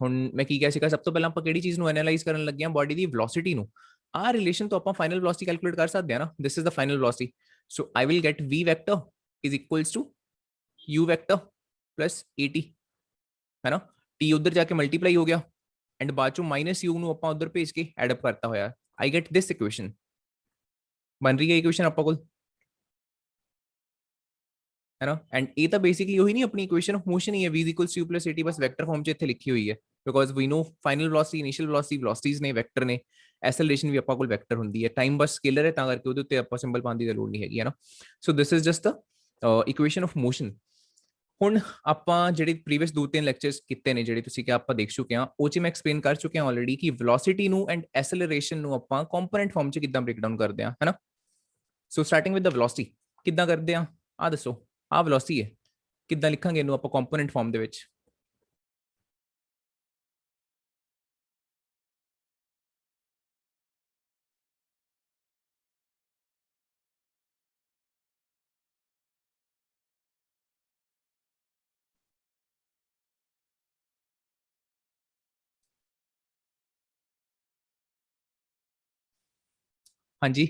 ਹੁਣ ਮੈਂ ਕੀ ਕਹਿ ਸੀਗਾ, ਸਭ ਤੋਂ ਪਹਿਲਾਂ ਆਪਾਂ ਕਿਹੜੀ ਚੀਜ਼ ਨੂੰ ਐਨਾਲਾਈਜ਼ ਕਰਨ ਲੱਗੇ ਹਾਂ, ਬੋਡੀ ਦੀ ਵੈਲੋਸਿਟੀ ਨੂੰ। ਆਹ ਰਿਲੇਸ਼ਨ ਤੋਂ ਆਪਾਂ ਫਾਈਨਲ ਵੈਲੋਸਿਟੀ ਕੈਲਕੂਲੇਟ ਕਰ ਸਕਦੇ ਹਾਂ ਨਾ, this is the final velocity. So I will get v vector is equals to u vector plus at, ਹੈ ਨਾ। t ਉਧਰ ਜਾ ਕੇ ਮਲਟੀਪਲਾਈ ਹੋ ਗਿਆ, ਐਂਡ ਬਾਅਦ ਚੋਂ ਮਾਈਨਸ u ਨੂੰ ਆਪਾਂ ਉਧਰ ਭੇਜ ਕੇ ਐਡ ਅਪ ਕਰਤਾ ਹੋਇਆ। ਆਈ ਗੈਟ ਦਿਸ ਇਕੁਏਸ਼ਨ, ਬਣ ਰਹੀ ਹੈ ਇਕੁਏਸ਼ਨ ਆਪਾਂ ਕੋਲ, है ना। एंड ये तो बेसिकली वही नहीं, अपनी इक्वेशन ऑफ मोशन ही है, v equals to u plus at, बस वेक्टर फॉर्म 'ਚ ਇੱਥੇ ਲਿਖੀ ਹੋਈ ਹੈ। Because we know final velocity, initial velocity velocities ਨੇ, ਵੈਕਟਰ ਨੇ, ਐਸਲਰੇਸ਼ਨ ਵੀ ਆਪਾਂ ਕੋਲ ਵੈਕਟਰ ਹੁੰਦੀ ਹੈ, ਟਾਈਮ ਬਸ ਸਕੇਲਰ ਹੈ, ਤਾਂ ਕਰਕੇ ਉਹਦੇ ਉੱਤੇ ਆਪਾਂ ਸਿੰਬਲ ਪਾਉਣ ਦੀ ਲੋੜ ਨਹੀਂ ਹੈਗੀ, ਹੈ ਨਾ। So this is just the equation of motion. ਹੁਣ ਆਪਾਂ ਜਿਹੜੇ ਪ੍ਰੀਵੀਅਸ 2-3 ਲੈਕਚਰਸ ਕੀਤੇ ਨੇ, ਜਿਹੜੇ ਤੁਸੀਂ ਕਿ ਆਪਾਂ ਦੇਖ ਚੁੱਕੇ ਹਾਂ, ਉਹ 'ਚ ਮੈਂ ਐਕਸਪਲੇਨ ਕਰ ਚੁੱਕਿਆ ਆਲਰੇਡੀ ਕਿ ਵੈਲੋਸਿਟੀ ਨੂੰ ਐਂਡ ਐਸਲਰੇਸ਼ਨ ਨੂੰ ਆਪਾਂ ਕੰਪੋਨੈਂਟ ਫਾਰਮ 'ਚ ਕਿੱਦਾਂ ਬ੍ਰੇਕ ਡਾਊਨ ਕਰਦੇ ਹਾਂ, ਹੈ ਨਾ। ਸੋ ਸਟਾਰਟਿੰਗ ਵਿਦ ਦ ਵੈਲੋਸਿਟੀ ਕਿੱਦਾਂ ਕਰਦੇ ਆ, ਆ ਦੱਸੋ। ਆ ਵੈਲੋਸਿਟੀ ਹੈ, ਕਿੱਦਾਂ ਲਿਖਾਂਗੇ ਇਹਨੂੰ ਆਪਾਂ ਕੰਪੋਨੈਂਟ ਫਾਰਮ ਦੇ ਵਿੱਚ? हाँ जी,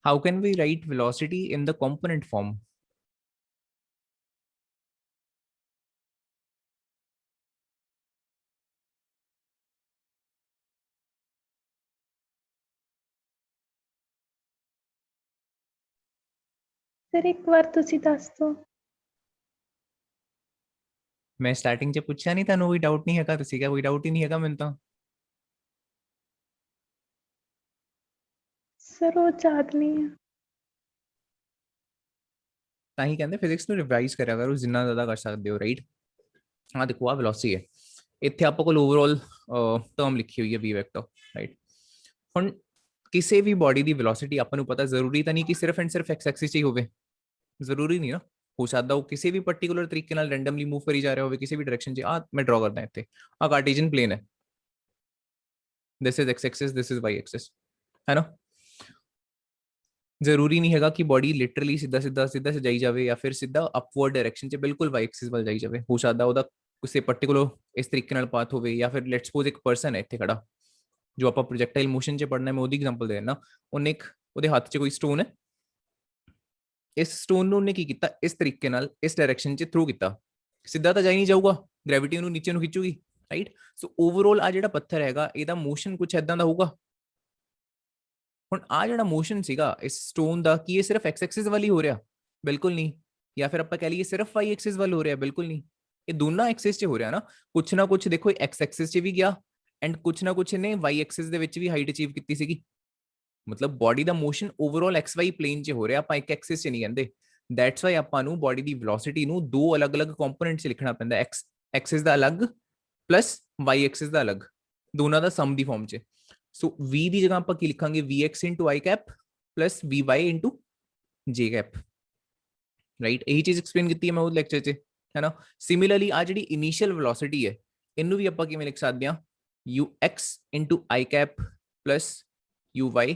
how can we write velocity in the component form? Sir ਇੱਕ ਵਾਰ ਤੁਸੀਂ ਦੱਸ ਦਿਓ। मैं स्टार्टिंग 'ਚ ਪੁੱਛਿਆ ਨਹੀਂ ਤੁਹਾਨੂੰ, ਕੋਈ ਡਾਊਟ ਨਹੀਂ ਹੈਗਾ? ਤੁਸੀਂ ਕਿਹਾ ਕੋਈ ਡਾਊਟ ਹੀ ਨਹੀਂ ਹੈਗਾ ਮੈਨੂੰ ਤਾਂ। ਸਰ ਉਹ ਯਾਦ ਨਹੀਂ ਹੈ। ਤਾਂ ਹੀ ਕਹਿੰਦੇ ਫਿਜ਼ਿਕਸ ਨੂੰ ਰਿਵਾਈਜ਼ ਕਰਿਆ ਕਰੋ ਜਿੰਨਾ ਜ਼ਿਆਦਾ ਕਰ ਸਕਦੇ ਹੋ, ਰਾਈਟ। ਹਾਂ ਦੇਖੋ, ਆ ਵੈਲੋਸਿਟੀ ਹੈ, ਇੱਥੇ ਆਪਾਂ ਕੋਲ ਓਵਰਆਲ ਟਰਮ ਲਿਖੀ ਹੋਈ ਹੈ v ਵੈਕਟਰ, ਰਾਈਟ। ਹੁਣ ਕਿਸੇ ਵੀ ਬੋਡੀ ਦੀ ਵੈਲੋਸਿਟੀ ਆਪਾਂ ਨੂੰ ਪਤਾ, ਜ਼ਰੂਰੀ ਤਾਂ ਨਹੀਂ ਕਿ ਸਿਰਫ ਐਂਡ ਸਿਰਫ x ਐਕਸਿਸ 'ਚ ਹੀ ਹੋਵੇ, ਜ਼ਰੂਰੀ ਨਹੀਂ ਨਾ। ਹੋ ਸਕਦਾ ਉਹ ਕਿਸੇ ਵੀ ਪਾਰਟਿਕੂਲਰ ਤਰੀਕੇ ਨਾਲ ਰੈਂਡਮਲੀ ਮੂਵ ਕਰੀ ਜਾ ਰਿਹਾ ਹੋਵੇ ਕਿਸੇ ਵੀ ਡਾਇਰੈਕਸ਼ਨ 'ਚ। ਆ ਮੈਂ ਡਰਾ ਕਰਦਾ ਇੱਥੇ, ਆ ਕਾਰਟੇशियन ਪਲੇਨ ਹੈ, this is x Axis, this is y Axis, ਹੈ ਨਾ। ਜ਼ਰੂਰੀ ਨਹੀਂ ਹੈਗਾ ਕਿ ਬੋਡੀ ਲਿਟਰਲੀ ਸਿੱਧਾ ਸਿੱਧਾ ਸਿੱਧਾ ਜਾਈ ਜਾਵੇ ਜਾਂ ਫਿਰ ਸਿੱਧਾ ਅਪਵਰਡ ਡਾਇਰੈਕਸ਼ਨ 'ਚ ਬਿਲਕੁਲ y ਐਕਸਿਸ ਵੱਲ ਜਾਈ ਜਾਵੇ। ਹੋ ਸਕਦਾ ਉਹਦਾ ਕਿਸੇ ਪਾਰਟਿਕੂਲਰ ਇਸ ਤਰੀਕੇ ਨਾਲ ਪਾਥ ਹੋਵੇ, ਜਾਂ ਫਿਰ ਲੈਟਸ ਸਪੋਜ਼ ਇੱਕ ਪਰਸਨ ਹੈ ਇੱਥੇ ਖੜਾ, ਜੋ ਆਪਾਂ ਪ੍ਰੋਜੈਕਟਾਈਲ ਮੋਸ਼ਨ 'ਚ ਪੜਨਾ, ਮੈਂ ਉਹਦੀ ਐਗਜ਼ਾਮਪਲ ਦੇ ਦੇਣਾ। ਉਹਨੇ ਇੱਕ, ਉਹਦੇ ਹੱਥ 'ਚ ਕੋਈ ਸਟੋਨ ਹੈ, इस स्टोन ਨੂੰ ਉਹਨੇ ਕੀ ਕੀਤਾ ਇਸ ਤਰੀਕੇ ਨਾਲ ਇਸ ਡਾਇਰੈਕਸ਼ਨ 'ਚ ਥਰੂ ਕੀਤਾ ਸਿੱਧਾ ਤਾਂ ਜਾ ਹੀ ਨਹੀਂ ਜਾਊਗਾ ਗ੍ਰੈਵਿਟੀ ਉਹਨੂੰ ਨੀਚੇ ਨੂੰ ਖਿੱਚੂਗੀ ਰਾਈਟ ਸੋ ਓਵਰਆਲ ਆ ਜਿਹੜਾ ਪੱਥਰ ਹੈਗਾ ਇਹਦਾ ਮੋਸ਼ਨ ਕੁਝ ਐਦਾਂ ਦਾ ਹੋਊਗਾ ਹੁਣ ਆ ਜਿਹੜਾ ਮੋਸ਼ਨ ਸੀਗਾ ਇਸ ਸਟੋਨ ਦਾ ਕੀ ਇਹ ਸਿਰਫ ਐਕਸ ਐਕਸਿਸ ਵੱਲ ਹੀ ਹੋ ਰਿਹਾ ਬਿਲਕੁਲ ਨਹੀਂ ਜਾਂ ਫਿਰ ਆਪਾਂ ਕਹ ਲਈਏ ਸਿਰਫ ਵਾਈ ਐਕਸਿਸ ਵੱਲ ਹੋ ਰਿਹਾ ਬਿਲਕੁਲ ਨਹੀਂ ਇਹ ਦੋਨਾਂ ਐਕਸਿਸ 'ਚ ਹੋ ਰਿਹਾ ਨਾ ਕੁਝ ਦੇਖੋ ਐਕਸ ਐਕਸਿਸ 'ਚ ਵੀ ਗਿਆ ਐਂਡ ਕੁਝ ਨਾ ਕੁਝ ਇਹਨੇ ਵਾਈ ਐਕਸਿਸ ਦੇ ਵਿੱਚ ਵੀ ਹਾਈਟ ਅਚੀਵ ਕੀਤੀ ਸੀਗੀ ਮਤਲਬ ਬਾਡੀ ਦਾ motion overall x y plane 'ਚ ਹੋ ਰਿਹਾ ਆਪਾਂ ਇੱਕ ਐਕਸਿਸ 'ਚ ਨਹੀਂ ਕਹਿੰਦੇ ਦੈਟਸ ਵਾਈ ਆਪਾਂ ਨੂੰ ਬਾਡੀ ਦੀ ਵੈਲੋਸਿਟੀ ਨੂੰ ਦੋ ਅਲੱਗ-ਅਲੱਗ ਕੰਪੋਨੈਂਟ 'ਚ ਲਿਖਣਾ ਪੈਂਦਾ ਐਕਸ ਐਕਸਿਸ ਦਾ ਅਲੱਗ ਪਲੱਸ ਵਾਈ ਐਕਸਿਸ ਦਾ ਅਲੱਗ ਦੋਨਾਂ ਦਾ ਸਮ ਦੀ ਫਾਰਮ 'ਚ ਸੋ v ਦੀ ਜਗ੍ਹਾ ਆਪਾਂ ਕੀ ਲਿਖਾਂਗੇ vx i cap plus vy j cap right ਇਹੀ ਚੀਜ਼ ਐਕਸਪਲੇਨ ਕੀਤੀ ਹੈ ਮੈਂ ਉਹ ਲੈਕਚਰ 'ਚ ਹੈ ਨਾ ਸਿਮਿਲਰਲੀ ਆ ਜਿਹੜੀ ਇਨੀਸ਼ੀਅਲ ਵੈਲੋਸਿਟੀ ਹੈ ਇਹਨੂੰ ਵੀ ਆਪਾਂ ਕਿਵੇਂ ਲਿਖ ਸਕਦੇ ਹਾਂ ux i cap plus uy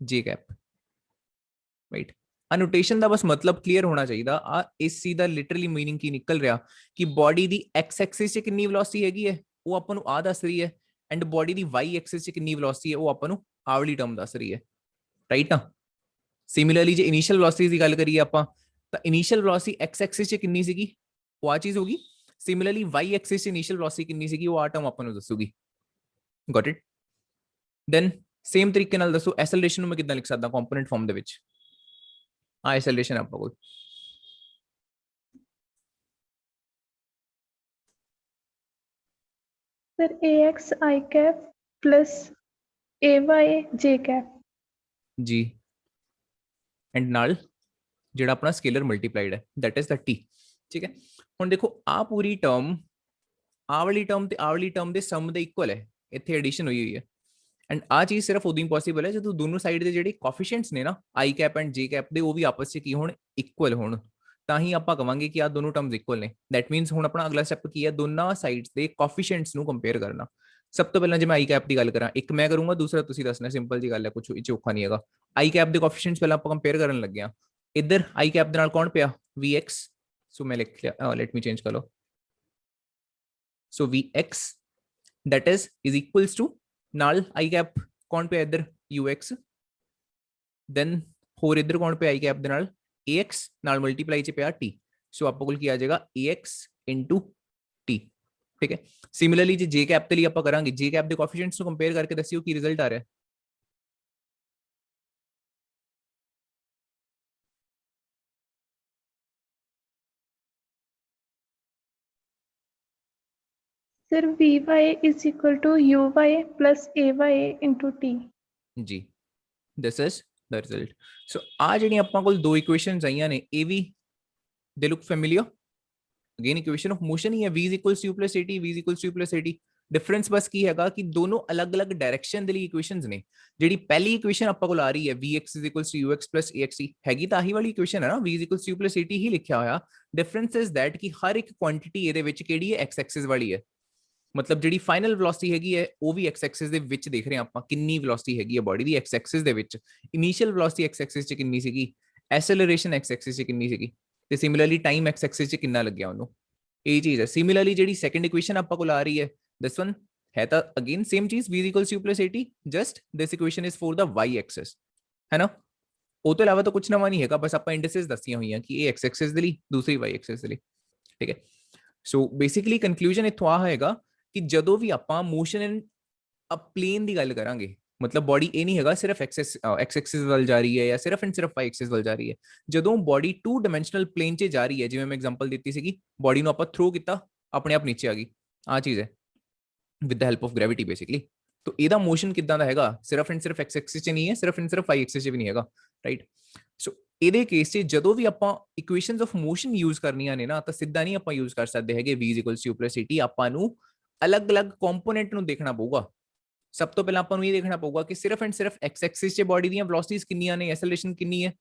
j cap right annotation ਦਾ ਬਸ ਮਤਲਬ ਕਲੀਅਰ ਹੋਣਾ ਚਾਹੀਦਾ ਆ ਇਸ ਚੀਜ਼ ਦਾ ਲਿਟਰਲੀ ਮੀਨਿੰਗ ਕੀ ਨਿਕਲ ਰਿਹਾ ਕਿ ਬਾਡੀ ਦੀ x ਐਕਸਿਸ 'ਚ ਕਿੰਨੀ ਵੈਲੋਸਿਟੀ ਹੈਗੀ ਹੈ ਉਹ ਆਪਾਂ ਨੂੰ ਆ ਦੱਸ ਰਹੀ ਹੈ and body the y Axis 'ਚ ਕਿੰਨੀ ਵੈਲੋਸਿਟੀ ਹੈ ਉਹ ਆਪਾਂ ਨੂੰ ਆਹ ਵਾਲੀ ਟਰਮ ਦੱਸ ਰਹੀ ਹੈ ਰਾਈਟ ਨਾ ਸਿਮਿਲਰਲੀ ਜੇ ਇਨੀਸ਼ੀਅਲ ਵੈਲੋਸਿਟੀ ਦੀ ਗੱਲ ਕਰੀਏ ਆਪਾਂ ਤਾਂ ਇਨੀਸ਼ੀਅਲ ਵੈਲੋਸਿਟੀ x ਐਕਸਿਸ 'ਚ ਕਿੰਨੀ ਸੀਗੀ ਉਹ ਆ ਚੀਜ਼ ਹੋਗੀ ਸਿਮਿਲਰਲੀ y ਐਕਸਿਸ 'ਚ ਇਨੀਸ਼ੀਅਲ ਵੈਲੋਸਿਟੀ ਕਿੰਨੀ ਸੀਗੀ ਉਹ ਆ ਟਰਮ ਆਪਾਂ ਨੂੰ ਦੱਸੂਗੀ ਗॉट ਇਟ ਦੈਨ ਸੇਮ ਤਰੀਕੇ ਨਾਲ ਦੱਸੋ ਐਸਲਰੇਸ਼ਨ ਨੂੰ ਮੈਂ ਕਿੱਦਾਂ ਲਿਖ ਸਕਦਾ ਕੰਪੋਨੈਂਟ ਫਾਰਮ ਦੇ ਵਿੱਚ ਆ ਐਸਲਰੇਸ਼ਨ ਆਪਾਂ ਕੋਲ Sir, AX I cap plus AY J cap. ਜੀ ਐਂਡ ਨਾਲ ਜਿਹੜਾ ਆਪਣਾ ਸਕੇਲਰ ਮਲਟੀਪਲਾਈਡ ਹੈ ਦੈਟ ਇਜ਼ ਦਾ t ਠੀਕ ਹੈ ਹੁਣ ਦੇਖੋ ਆ ਪੂਰੀ ਟਰਮ ਆ ਵਾਲੀ ਟਰਮ ਤੇ ਆ ਵਾਲੀ ਟਰਮ ਦੇ ਸਮ ਦੇ ਇਕੁਅਲ ਹੈ ਇੱਥੇ ਐਡੀਸ਼ਨ ਹੋਈ ਹੈ ਐਂਡ ਆ ਚੀਜ਼ ਸਿਰਫ ਉਦੋਂ ਇੰਪੋਸੀਬਲ ਹੈ ਜਦੋਂ ਦੋਨੋਂ ਸਾਈਡ ਦੇ ਜਿਹੜੇ ਕੋਐਫੀਸ਼ੀਐਂਟਸ ਨੇ ਨਾ i cap and j cap ਦੇ ਉਹ ਵੀ ਆਪਸ ਵਿੱਚ ਕੀ ਹੋਣ ਇਕੁਅਲ ਹੋਣ ਤਾਂ ਹੀ ਆਪਾਂ ਕਵਾਂਗੇ ਕਿ ਆ ਦੋਨੋਂ ਟਰਮਸ ਇਕੁਅਲ ਨੇ ਦੈਟ ਮੀਨਸ ਹੁਣ ਆਪਣਾ ਅਗਲਾ ਸਟੈਪ ਕੀ ਹੈ ਦੋਨਾਂ ਸਾਈਡਸ ਦੇ ਕੋਐਫੀਸ਼ੀਐਂਟਸ ਨੂੰ ਕੰਪੇਅਰ ਕਰਨਾ ਸਭ ਤੋਂ ਪਹਿਲਾਂ ਜੇ ਮੈਂ i cap ਦੀ ਗੱਲ ਕਰਾਂ ਇੱਕ ਮੈਂ ਕਰੂੰਗਾ ਦੂਸਰਾ ਤੁਸੀਂ ਦੱਸਣਾ ਸਿੰਪਲ ਜੀ ਗੱਲ ਹੈ ਕੁਝ ਔਖਾ ਨਹੀਂ ਹੈਗਾ i cap ਦੇ ਕੋਐਫੀਸ਼ੀਐਂਟਸ ਪਹਿਲਾਂ ਆਪਾਂ ਕੰਪੇਅਰ ਕਰਨ ਲੱਗੇ ਆ ਇੱਧਰ i cap ਦੇ ਨਾਲ ਕੌਣ ਪਿਆ vx ਸੋ ਮੈਂ ਲਿਖ ਲਿਆ ਲੈਟ ਮੀ ਚੇਂਜ ਕਰ ਲਓ ਸੋ vx that is equals to ਨਾਲ i cap ਕੌਣ ਪਿਆ ਇੱਧਰ ux then ਹੋਰ ਇੱਧਰ ਕੌਣ ਪਿਆ i cap ਦੇ ਨਾਲ ax ਨਾਲ ਮਲਟੀਪਲਾਈ ਚ ਪਿਆ t ਸੋ ਆਪਾਂ ਕੋਲ ਕੀ ਆ ਜਾਏਗਾ ax into t ਠੀਕ ਹੈ ਸਿਮਿਲਰਲੀ ਜੇ j cap ਦੇ ਲਈ ਆਪਾਂ ਕਰਾਂਗੇ j cap ਦੇ ਕੋਐਫੀਸ਼ੀਐਂਟਸ ਨੂੰ ਕੰਪੇਅਰ ਕਰਕੇ ਦੱਸਿਓ ਕੀ ਰਿਜ਼ਲਟ ਆ ਰਿਹਾ Sir, Vy is equal to Uy plus Ay into T. ਜੀ this is the result so ਆ ਜਿਹੜੀ ਆਪਾਂ ਕੋਲ ਦੋ ਇਕੁਏਸ਼ਨਸ ਆਈਆਂ ਨੇ ਇਹ ਵੀ they look familiar again equation of motion ਹੀ ਹੈ v is equals to u plus at v is equals to u plus at difference ਬਸ ਕੀ ਹੈਗਾ ਕਿ ਦੋਨੋਂ ਅਲੱਗ-ਅਲੱਗ ਡਾਇਰੈਕਸ਼ਨ ਦੇ ਲਈ ਇਕੁਏਸ਼ਨਸ ਨੇ ਜਿਹੜੀ ਪਹਿਲੀ ਇਕੁਏਸ਼ਨ ਆਪਾਂ ਕੋਲ ਆ ਰਹੀ ਹੈ vx is equals to ux plus axt ਹੈਗੀ ਤਾਂ ਆਹੀ ਵਾਲੀ ਇਕੁਏਸ਼ਨ ਹੈ ਨਾ v is equals to u plus at ਹੀ ਲਿਖਿਆ ਹੋਇਆ ਡਿਫਰੈਂਸ ਇਜ਼ that ਕਿ ਹਰ ਇੱਕ ਕੁਆਂਟੀਟੀ ਇਹਦੇ ਵਿੱਚ ਕਿਹੜੀ ਹੈ x ਐਕਸਿਸ ਵਾਲੀ ਹੈ ਮਤਲਬ ਜਿਹੜੀ ਫਾਈਨਲ ਵੈਲੋਸਿਟੀ ਹੈਗੀ ਹੈ ਉਹ ਵੀ x ਐਕਸਿਸ ਦੇ ਵਿੱਚ ਦੇਖ ਰਹੇ ਆਪਾਂ ਕਿੰਨੀ ਵੈਲੋਸਿਟੀ ਹੈਗੀ ਹੈ ਬਾਡੀ ਦੀ x ਐਕਸਿਸ ਦੇ ਵਿੱਚ ਇਨੀਸ਼ੀਅਲ ਵੈਲੋਸਿਟੀ x ਐਕਸਿਸ 'ਚ ਕਿੰਨੀ ਸੀਗੀ ਐਸਲਰੇਸ਼ਨ x ਐਕਸਿਸ 'ਚ ਕਿੰਨੀ ਸੀਗੀ ਤੇ ਸਿਮਿਲਰਲੀ ਟਾਈਮ x ਐਕਸਿਸ 'ਚ ਕਿੰਨਾ ਲੱਗਿਆ ਉਹਨੂੰ ਇਹ ਚੀਜ਼ ਹੈ ਸਿਮਿਲਰਲੀ ਜਿਹੜੀ ਸੈਕੰਡ ਇਕੁਏਸ਼ਨ ਆਪਾਂ ਕੋਲ ਆ ਰਹੀ ਹੈ ਦਿਸ ਵਨ ਹੈ ਤਾਂ ਅਗੇਨ ਸੇਮ ਚੀਜ਼ v equals to u plus at just this equation is for the y Axis ਹੈ ਨਾ ਉਹ ਤੋਂ ਇਲਾਵਾ ਤਾਂ ਕੁਝ ਨਵਾਂ ਨਹੀਂ ਹੈਗਾ ਬਸ ਆਪਾਂ ਇੰਡਿਸਿਸ ਦੱਸੀਆਂ ਹੋਈਆਂ ਕਿ ਇਹ x ਐਕਸਿਸ ਦੇ ਲਈ ਦੂਸਰੀ y ਐਕਸਿਸ ਦੇ ਲਈ ਠੀਕ ਹੈ ਸੋ ਬੇਸਿਕਲੀ ਕਨਕਲੂਜਨ ਇੱਥੋਂ ਆ ਹੋਏਗਾ ਕਿ ਜਦੋਂ ਵੀ ਆਪਾਂ ਮੋਸ਼ਨ ਇਨ ਅ ਪਲੇਨ ਦੀ ਗੱਲ ਕਰਾਂਗੇ ਮਤਲਬ ਬਾਡੀ ਇਹ ਨਹੀਂ ਹੈਗਾ ਸਿਰਫ x ਐਕਸਿਸ ਵੱਲ ਜਾ ਰਹੀ ਹੈ ਜਾਂ ਸਿਰਫ ਐਂਡ ਸਿਰਫ y ਐਕਸਿਸ ਵੱਲ ਜਾ ਰਹੀ ਹੈ ਜਦੋਂ ਬਾਡੀ 2 ਡਾਈਮੈਂਸ਼ਨਲ ਪਲੇਨ 'ਚ ਜਾ ਰਹੀ ਹੈ ਜਿਵੇਂ ਮੈਂ ਐਗਜ਼ਾਮਪਲ ਦਿੱਤੀ ਸੀਗੀ ਬਾਡੀ ਨੂੰ ਆਪਾਂ ਥਰੋ ਕੀਤਾ ਆਪਣੇ ਆਪ ਨੀਚੇ ਆ ਗਈ ਆ ਚੀਜ਼ ਹੈ with the help of gravity basically ਤਾਂ ਇਹਦਾ ਮੋਸ਼ਨ ਕਿੱਦਾਂ ਦਾ ਹੈਗਾ ਸਿਰਫ ਐਂਡ ਸਿਰਫ x ਐਕਸਿਸ 'ਚ ਨਹੀਂ ਹੈ ਸਿਰਫ ਐਂਡ ਸਿਰਫ y ਐਕਸਿਸ 'ਚ ਵੀ ਨਹੀਂ ਹੈਗਾ ਰਾਈਟ ਸੋ ਇਹਦੇ ਕੇਸ 'ਚ ਜਦੋਂ ਵੀ ਆਪਾਂ ਇਕੁਏਸ਼ਨਸ ਆਫ ਮੋਸ਼ਨ ਯੂਜ਼ ਕਰਨੀਆਂ ਨੇ ਨਾ ਤਾਂ ਸਿੱਧਾ ਨਹੀਂ ਆਪਾਂ ਯੂਜ਼ ਕਰ ਸਕਦੇ ਹੈਗੇ v = u + at ਆਪਾਂ ਨੂੰ ਅਲੱਗ-ਅਲੱਗ ਕੰਪੋਨੈਂਟ ਨੂੰ ਦੇਖਣਾ ਪਊਗਾ ਸਭ ਤੋਂ ਪਹਿਲਾਂ ਆਪਾਂ ਨੂੰ ਇਹ ਦੇਖਣਾ ਪਊਗਾ ਕਿ ਸਿਰਫ ਐਂਡ ਸਿਰਫ x ਐਕਸਿਸ 'ਚ ਬਾਡੀ ਦੀਆਂ ਵੈਲੋਸਿਟੀਜ਼ ਕਿੰਨੀਆਂ ਨੇ ਐਸਲਰੇਸ਼ਨ ਕਿੰਨੀ ਹੈ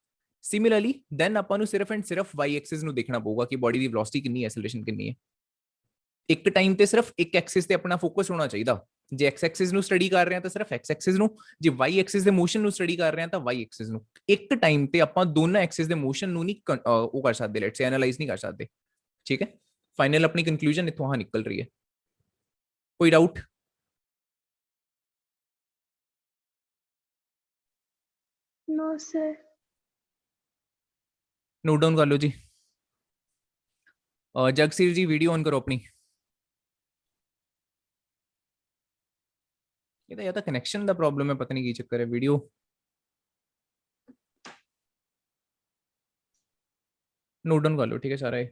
ਸਿਮਿਲਰਲੀ ਦੈਨ ਆਪਾਂ ਨੂੰ ਸਿਰਫ ਐਂਡ ਸਿਰਫ y ਐਕਸਿਸ ਨੂੰ ਦੇਖਣਾ ਪਊਗਾ ਕਿ ਬਾਡੀ ਦੀ ਵੈਲੋਸਿਟੀ ਕਿੰਨੀ ਹੈ ਐਸਲਰੇਸ਼ਨ ਕਿੰਨੀ ਹੈ ਇੱਕ ਟਾਈਮ ਤੇ ਸਿਰਫ ਇੱਕ ਐਕਸਿਸ ਤੇ ਆਪਣਾ ਫੋਕਸ ਹੋਣਾ ਚਾਹੀਦਾ ਜੇ x ਐਕਸਿਸ ਨੂੰ ਸਟੱਡੀ ਕਰ ਰਹੇ ਹਾਂ ਤਾਂ ਸਿਰਫ x ਐਕਸਿਸ ਨੂੰ ਜੇ y ਐਕਸਿਸ ਦੇ ਮੋਸ਼ਨ ਨੂੰ ਸਟੱਡੀ ਕਰ ਰਹੇ ਹਾਂ ਤਾਂ y ਐਕਸਿਸ ਨੂੰ ਇੱਕ ਟਾਈਮ ਤੇ ਆਪਾਂ ਦੋਨਾਂ ਐਕਸਿਸ ਦੇ ਮੋਸ਼ਨ ਨੂੰ ਨਹੀਂ ਉਹ ਕਰ ਸਕਦੇ ਲੈਟਸ ਸੇ ਐਨਾਲਾਈਜ਼ ਨਹੀਂ ਕਰ ਸਕਦੇ ਠੀਕ ਹੈ ਫਾਈਨਲ ਆਪਣੀ ਕੰਕਲੂਜਨ ਇੱਥੋਂ ਆ ਨਿਕਲ ਰਹੀ ਹੈ ਕੋਈ doubt No, sir. Note down कर लो जी। जगसीर जी वीडियो ऑन करो अपनी। ये तो या तो कनेक्शन का प्रॉब्लम है, पता नहीं की चक्कर है। वीडियो नोट डाउन कर लो, ठीक है सारा ये।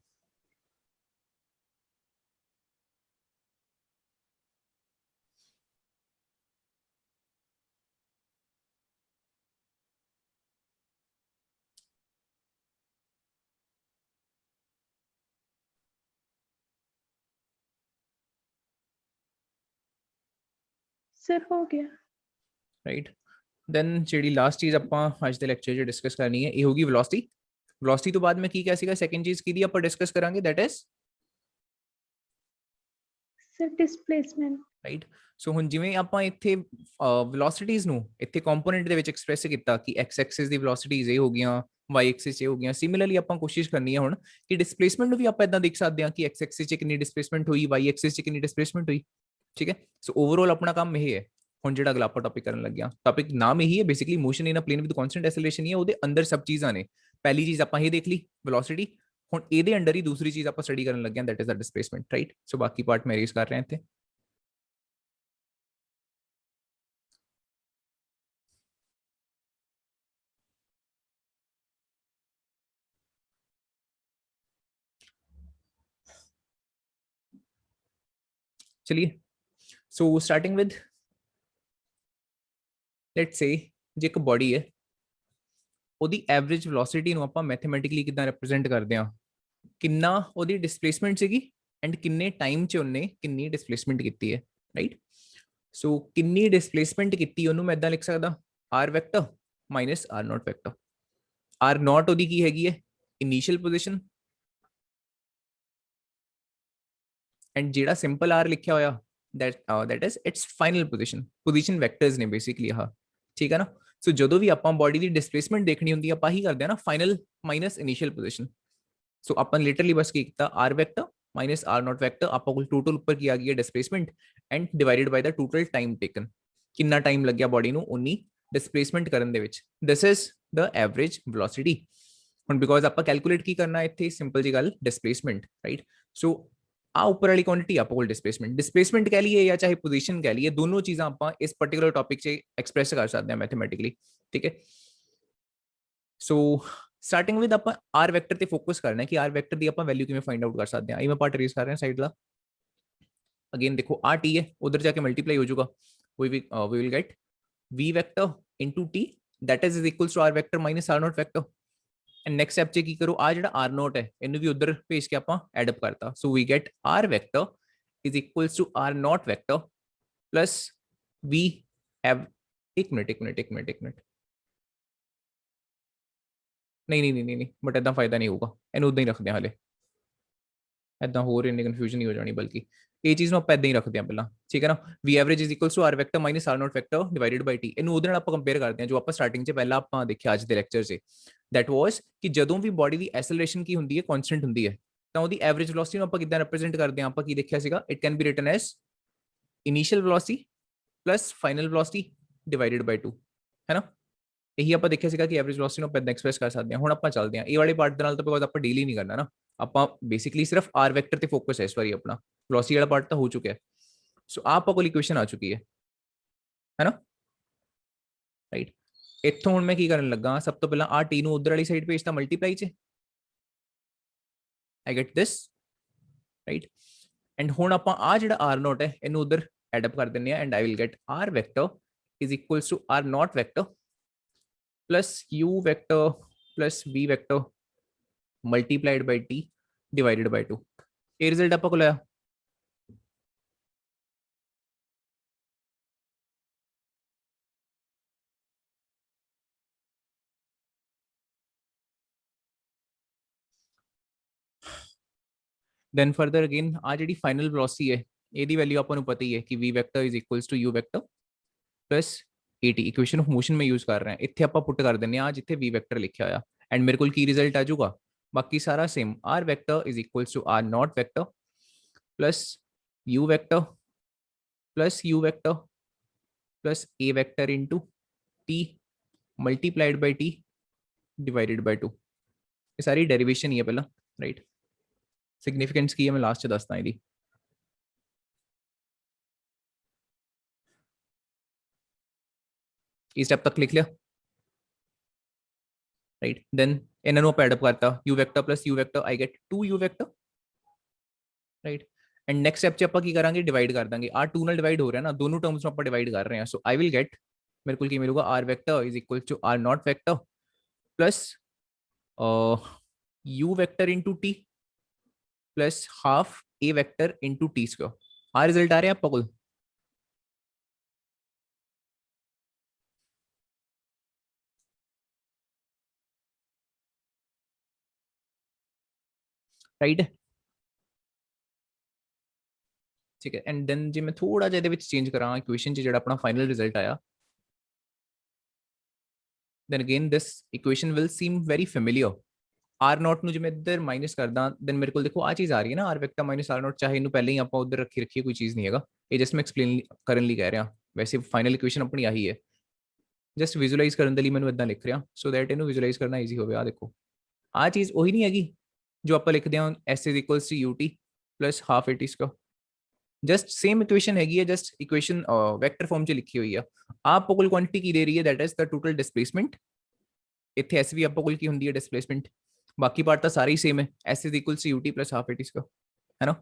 सर हो गया। राइट, देन ਜਿਹੜੀ ਲਾਸਟ ਚੀਜ਼ ਆਪਾਂ ਅੱਜ ਦੇ ਲੈਕਚਰ 'ਚ ਡਿਸਕਸ ਕਰਨੀ ਹੈ ਇਹ ਹੋਗੀ ਵੈਲੋਸਿਟੀ। ਵੈਲੋਸਿਟੀ ਤੋਂ ਬਾਅਦ ਮੈਂ ਕੀ ਕਿਹਾ ਸੀਗਾ, ਸੈਕੰਡ ਚੀਜ਼ ਕਿਹਦੀ ਆਪਾਂ ਡਿਸਕਸ ਕਰਾਂਗੇ, that is sir displacement. Right. So ਹੁਣ ਜਿਵੇਂ ਆਪਾਂ ਇੱਥੇ ਵੈਲੋਸਿਟੀਜ਼ ਨੂੰ ਇੱਥੇ ਕੰਪੋਨੈਂਟ ਦੇ ਵਿੱਚ ਐਕਸਪ੍ਰੈਸ ਕੀਤਾ ਕਿ x ਐਕਸਿਸ ਦੀ ਵੈਲੋਸਿਟੀਜ਼ ਇਹ ਹੋ ਗਈਆਂ, y ਐਕਸਿਸ ਇਹ ਹੋ ਗਈਆਂ। ਸਿਮਿਲਰਲੀ ਆਪਾਂ ਕੋਸ਼ਿਸ਼ ਕਰਨੀ ਹੈ ਹੁਣ ਕਿ ਡਿਸਪਲੇਸਮੈਂਟ ਨੂੰ ਵੀ ਆਪਾਂ ਇਦਾਂ ਦੇਖ ਸਕਦੇ ਹਾਂ ਕਿ x ਐਕਸਿਸ 'ਚ ਕਿੰਨੀ ਡਿਸਪਲੇਸਮੈਂਟ ਹੋਈ, y ਐਕਸਿਸ 'ਚ ਕਿੰਨੀ ਡਿਸਪਲੇਸਮੈਂਟ ਹੋਈ। ਠੀਕ ਹੈ, ਸੋ ਓਵਰਆਲ ਆਪਣਾ ਕੰਮ ਇਹ ਹੈ। ਹੁਣ ਜਿਹੜਾ ਅਗਲਾ ਆਪਾਂ ਟੌਪਿਕ ਕਰਨ ਲੱਗਿਆ, ਟੌਪਿਕ ਨਾਮ ਇਹੀ ਹੈ basically, motion in a plane with constant acceleration ਹੀ ਹੈ। ਉਹਦੇ ਅੰਦਰ ਸਭ ਚੀਜ਼ਾਂ ਨੇ। ਪਹਿਲੀ ਚੀਜ਼ ਆਪਾਂ ਇਹ ਦੇਖ ਲਈ ਵੈਲੋਸਿਟੀ, ਹੁਣ ਇਹਦੇ ਅੰਡਰ ਹੀ ਦੂਸਰੀ ਚੀਜ਼ ਆਪਾਂ ਸਟੱਡੀ ਕਰਨ ਲੱਗਿਆ, that is the displacement. Right, so ਬਾਕੀ ਪਾਰਟ ਮੈਂ ਰੇਜ਼ ਕਰ ਰਿਹਾ ਇੱਥੇ। चलिए, so starting with let's say जे एक बॉडी है, ਉਹਦੀ ਐਵਰੇਜ ਵੈਲੋਸਿਟੀ ਨੂੰ ਆਪਾਂ ਮੈਥਮੈਟਿਕਲੀ ਕਿਦਾਂ ਰਿਪਰੈਜ਼ੈਂਟ ਕਰਦੇ ਹਾਂ, ਕਿੰਨਾ ਉਹਦੀ ਡਿਸਪਲੇਸਮੈਂਟ ਸੀਗੀ ਐਂਡ ਕਿੰਨੇ ਟਾਈਮ 'ਚ ਉਹਨੇ ਕਿੰਨੀ ਡਿਸਪਲੇਸਮੈਂਟ ਕੀਤੀ ਹੈ। ਰਾਈਟ, ਸੋ ਕਿੰਨੀ ਡਿਸਪਲੇਸਮੈਂਟ ਕੀਤੀ ਉਹਨੂੰ ਮੈਂ ਇਦਾਂ ਲਿਖ ਸਕਦਾ, r vector minus r naught vector. R naught ਉਹਦੀ ਕੀ ਹੈਗੀ ਹੈ, ਇਨੀਸ਼ੀਅਲ ਪੋਜੀਸ਼ਨ, ਐਂਡ ਜਿਹੜਾ ਸਿੰਪਲ ਆਰ ਲਿਖਿਆ ਹੋਇਆ that is its final position vectors ਨੇ ਬੇਸਿਕਲੀ ਆਹ। ਠੀਕ ਹੈ ਨਾ, ਸੋ ਜਦੋਂ ਵੀ ਆਪਾਂ ਬੋਡੀ ਦੀ ਡਿਸਪਲੇਸਮੈਂਟ ਦੇਖਣੀ ਹੁੰਦੀ ਆ ਆਪਾਂ ਹੀ ਕਰਦੇ ਆ ਨਾ, final minus initial position. So ਆਪਾਂ ਲਿਟਰਲੀ ਬਸ ਕੀ ਕੀਤਾ, r vector minus r naught vector, ਆਪਾਂ ਕੋਲ ਟੋਟਲ ਉੱਪਰ ਕੀ ਆ ਗਈ ਹੈ ਡਿਸਪਲੇਸਮੈਂਟ ਐਂਡ ਡਿਵਾਈਡਡ ਬਾਈ ਦਾ ਟੋਟਲ ਟਾਈਮ ਟੇਕਨ, ਕਿੰਨਾ ਟਾਈਮ ਲੱਗਿਆ ਬੋਡੀ ਨੂੰ ਉਨੀ ਡਿਸਪਲੇਸਮੈਂਟ ਕਰਨ ਦੇ ਵਿੱਚ। This is the average velocity. ਹੁਣ ਬਿਕੋਜ਼ ਆਪਾਂ ਕੈਲਕੂਲੇਟ ਕੀ ਕਰਨਾ ਇੱਥੇ, ਸਿੰਪਲ ਜੀ ਗੱਲ, ਡਿਸਪਲੇਸਮੈਂਟ। ਰਾਈਟ, ਸੋ ਆ ਉੱਪਰ ਵਾਲੀ ਕੁਆਂਟੀਟੀ ਆਪਾਂ ਕੋਲ ਡਿਸਪਲੇਸਮੈਂਟ ਕਹਿ ਲਈਏ ਜਾਂ ਚਾਹੇ ਪੋਜੀਸ਼ਨ ਕਹਿ ਲਈਏ, ਦੋਨੋਂ ਚੀਜ਼ਾਂ ਆਪਾਂ ਇਸ ਪਾਰਟਿਕੂਲਰ ਟੌਪਿਕ 'ਚ ਐਕਸਪ੍ਰੈਸ ਕਰ ਸਕਦੇ ਹਾਂ ਮੈਥਮੈਟਿਕਲੀ। ਠੀਕ ਹੈ, ਸੋ ਸਟਾਰਟਿੰਗ ਵਿਦ ਆਪਾਂ ਆਰ ਵੈਕਟਰ ਤੇ ਫੋਕਸ ਕਰਨਾ ਹੈ ਕਿ ਆਰ ਵੈਕਟਰ ਦੀ ਆਪਾਂ ਵੈਲਿਊ ਕਿਵੇਂ ਫਾਈਂਡ ਆਊਟ ਕਰ ਸਕਦੇ ਹਾਂ। ਇਹ ਮੈਂ ਪਾਰਟ ਰੇਜ਼ ਕਰ ਰਿਹਾ ਸਾਈਡ ਦਾ। ਅਗੇਨ ਦੇਖੋ ਆਰ ਟੀ ਹੈ, ਉਧਰ ਜਾ ਕੇ ਮਲਟੀਪਲਾਈ ਹੋ ਜਾਊਗਾ, we will get v vector into t that is equals to r vector minus r naught vector। And next step 'ਚ ਕੀ ਕਰੋ, ਆ ਜਿਹੜਾ r naught ਹੈ ਇਹਨੂੰ ਵੀ ਉਧਰ ਭੇਜ ਕੇ ਆਪਾਂ ਐਡ ਅਪ ਕਰਤਾ। So we get r vector is equals to r naught vector plus we have ਇੱਕ ਮਿੰਟ ਨਹੀਂ ਬਟ ਇਦਾਂ ਫਾਇਦਾ ਨਹੀਂ ਹੋਊਗਾ, ਇਹਨੂੰ ਉਦਾਂ ਹੀ ਰੱਖਦੇ ਹਾਂ ਹਲੇ। ਇਦਾਂ ਹੋਰ ਇੰਨੀ ਕਨਫਿਊਜ਼ਨ ਨਹੀਂ ਹੋ ਜਾਣੀ, ਬਲਕਿ ਇਹ ਚੀਜ਼ ਨੂੰ ਆਪਾਂ ਇਦਾਂ ਹੀ ਰੱਖਦੇ ਹਾਂ ਪਹਿਲਾਂ। ਠੀਕ ਹੈ ਨਾ, v average is equals to r vector minus r naught vector divided by t। ਇਹਨੂੰ ਉਹਦੇ ਨਾਲ ਆਪਾਂ ਕੰਪੇਅਰ ਕਰਦੇ ਹਾਂ ਜੋ ਆਪਾਂ ਸਟਾਰਟਿੰਗ 'ਚ ਪਹਿਲਾਂ ਆਪਾਂ ਦੇਖਿਆ ਅੱਜ ਦੇ ਲੈਕਚਰ 'ਚ। ਦੈਟ ਵਾਸ ਕਿ ਜਦੋਂ ਵੀ ਬੋਡੀ ਦੀ ਐਸਲਰੇਸ਼ਨ ਕੀ ਹੁੰਦੀ ਹੈ, ਕਨਸਟੈਂਟ ਹੁੰਦੀ ਹੈ, ਤਾਂ ਉਹਦੀ ਐਵਰੇਜ ਵੈਲੋਸਿਟੀ ਨੂੰ ਆਪਾਂ ਕਿੱਦਾਂ ਰਿਪਰੈਜ਼ੈਂਟ ਕਰਦੇ ਹਾਂ। ਆਪਾਂ ਕੀ ਦੇਖਿਆ ਸੀਗਾ, it can be written as initial velocity plus final velocity divided by 2, ਹੈ ਨਾ। ਇਹੀ ਆਪਾਂ ਦੇਖਿਆ ਸੀਗਾ ਕਿ ਐਵਰੇਜ ਵੈਲੋਸਿਟੀ ਨੂੰ ਆਪਾਂ ਇਦਾਂ ਐਕਸਪ੍ਰੈਸ ਕਰ ਸਕਦੇ ਹਾਂ। ਹੁਣ ਆਪਾਂ ਚੱਲਦੇ ਹਾਂ ਇਹ ਵਾਲੇ ਪਾਰਟ ਦੇ ਨਾਲ, ਤਾਂ ਬਿਕੋਜ਼ ਆਪਾਂ ਡੀਲ ਹੀ ਨਹੀਂ ਕਰਨਾ ਨਾ, ਆਪਾਂ ਬੇਸਿਕਲੀ ਸਿਰਫ ਆਰ ਵੈਕਟਰ ਤੇ ਫੋਕਸ ਹੈ ਇਸ ਵਾਰੀ। ਆਪਣਾ ਵੈਲੋਸਿਟੀ ਵਾਲਾ ਪਾਰਟ ਤਾਂ ਹੋ ਚੁੱਕਿਆ ਹੈ। ਸੋ ਆਪਾਂ ਕੋਲ ਇਕੁਏਸ਼ਨ ਆ ਚੁੱਕੀ ਹੈ ਨਾ। ਰਾਈਟ, ਇੱਥੋਂ ਹੁਣ ਮੈਂ ਕੀ ਕਰਨ ਲੱਗਾ, ਸਭ ਤੋਂ ਪਹਿਲਾਂ ਆਰ ਟੀ ਨੂੰ ਉਧਰ ਵਾਲੀ ਸਾਈਡ ਭੇਜਤਾ ਮਲਟੀਪਲਾਈ 'ਚ, I get this. Right, and ਹੁਣ ਆਪਾਂ ਆ ਜਿਹੜਾ ਆਰ ਨੋਟ ਹੈ ਇਹਨੂੰ ਉਧਰ ਐਡ ਅਪ ਕਰ ਦਿੰਦੇ ਆ, and I will get r vector is equals to r naught vector plus u vector plus v vector multiplied by t divided by 2। ਇਹ ਰਿਜ਼ਲਟ ਆਪਾਂ ਕੋਲ ਆਇਆ। then further again ਆ ਜਿਹੜੀ ਫਾਈਨਲ ਵੈਲੋਸਿਟੀ ਹੈ ਇਹਦੀ ਵੈਲਿਊ ਆਪਾਂ ਨੂੰ ਪਤਾ ਹੀ ਹੈ ਕਿ v vector is equals to u vector plus at। Equation of motion ਮੈਂ ਯੂਜ਼ ਕਰ ਰਿਹਾ, ਇੱਥੇ ਆਪਾਂ ਪੁੱਟ ਕਰ ਦਿੰਦੇ ਆ ਜਿੱਥੇ v vector ਲਿਖਿਆ ਹੋਇਆ, ਐਂਡ ਮੇਰੇ ਕੋਲ ਕੀ ਰਿਜ਼ਲਟ ਆ ਜਾਊਗਾ, ਬਾਕੀ ਸਾਰਾ same. r vector is equals to r naught vector plus u vector plus u vector plus a vector into t multiplied by t divided by 2। ये सारी डेरिवेशन ही है पहला, राइट। सिग्निफिकेंस की है मैं लास्ट च दसदा ਇਹਦੀ। इस स्टेप तक लिख लिया, राइट। देन इन्होंने आप एडअप करता u vector plus u vector, I get 2u vector, right. And next step च ਆਪਾਂ ਕੀ ਕਰਾਂਗੇ, डिवाइड कर देंगे। r 2 ਨਾਲ डिवाइड हो रहा है ना, दोनों टर्म्स में ਆਪਾਂ डिवाइड कर रहे हैं। सो आई विल गेट, मेरे को मिलेगा r vector is equal to r not vector plus u vector into t plus half a vector into t square. आ रिजल्ट आ रहा है आपका कुल, राइट है, ठीक है। एंड देन जी मैं थोड़ा जिहा ਇਹਦੇ ਵਿੱਚ ਚੇਂਜ ਕਰਾਂ ਇਕੁਏਸ਼ਨ 'ਚ ਜਿਹੜਾ ਆਪਣਾ ਫਾਈਨਲ ਰਿਜ਼ਲਟ ਆਇਆ, then again this equation will seem very familiar। r not ਨੂੰ ਜੇ ਮੈਂ ਇੱਧਰ ਮਾਈਨਸ ਕਰਦਾ then ਮੇਰੇ ਕੋਲ ਦੇਖੋ ਆ ਚੀਜ਼ ਆ ਰਹੀ ਹੈ ਨਾ, r ਵੈਕਟਰ ਮਾਈਨਸ r ਨॉट, ਚਾਹੇ ਇਹਨੂੰ ਪਹਿਲੇ ਹੀ ਆਪਾਂ ਉੱਧਰ ਰੱਖੀਏ ਕੋਈ ਚੀਜ਼ ਨਹੀਂ ਹੈਗਾ, ਇਹ ਜਸਟ ਮੈਂ ਐਕਸਪਲੇਨ ਕਰਨ ਲਈ ਕਹਿ ਰਿਹਾ। ਵੈਸੇ ਫਾਈਨਲ ਇਕੁਏਸ਼ਨ ਆਪਣੀ ਆਹੀ ਹੈ, ਜਸਟ ਵਿਜ਼ੂਅਲਾਈਜ਼ ਕਰਨ ਦੇ ਲਈ ਮੈਨੂੰ ਇਦਾਂ ਲਿਖ ਰਿਹਾ ਸੋ ਦੈਟ ਇਹਨੂੰ ਵਿਜ਼ੂਅਲਾਈਜ਼ ਕਰਨਾ ਈਜ਼ੀ ਹੋਵੇ। ਆ ਦੇਖੋ ਆ ਚੀਜ਼ ਉਹੀ ਨਹੀਂ ਹੈਗੀ ਜੋ ਆਪਾਂ ਲਿਖਦੇ ਹਾਂ s is equals to ut plus half at square, just same equation हैगी है, जस्ट इक्वेशन वेक्टर फॉर्म च लिखी हुई है। आपको कोल क्वांटिटी की दे रही है, that is the total displacement. इत्थे एस भी आपको कोल की होंदी है डिस्प्लेसमेंट, बाकी पार्ट तो सारे ही सेम है, s is equal to ut plus half at square, है ना।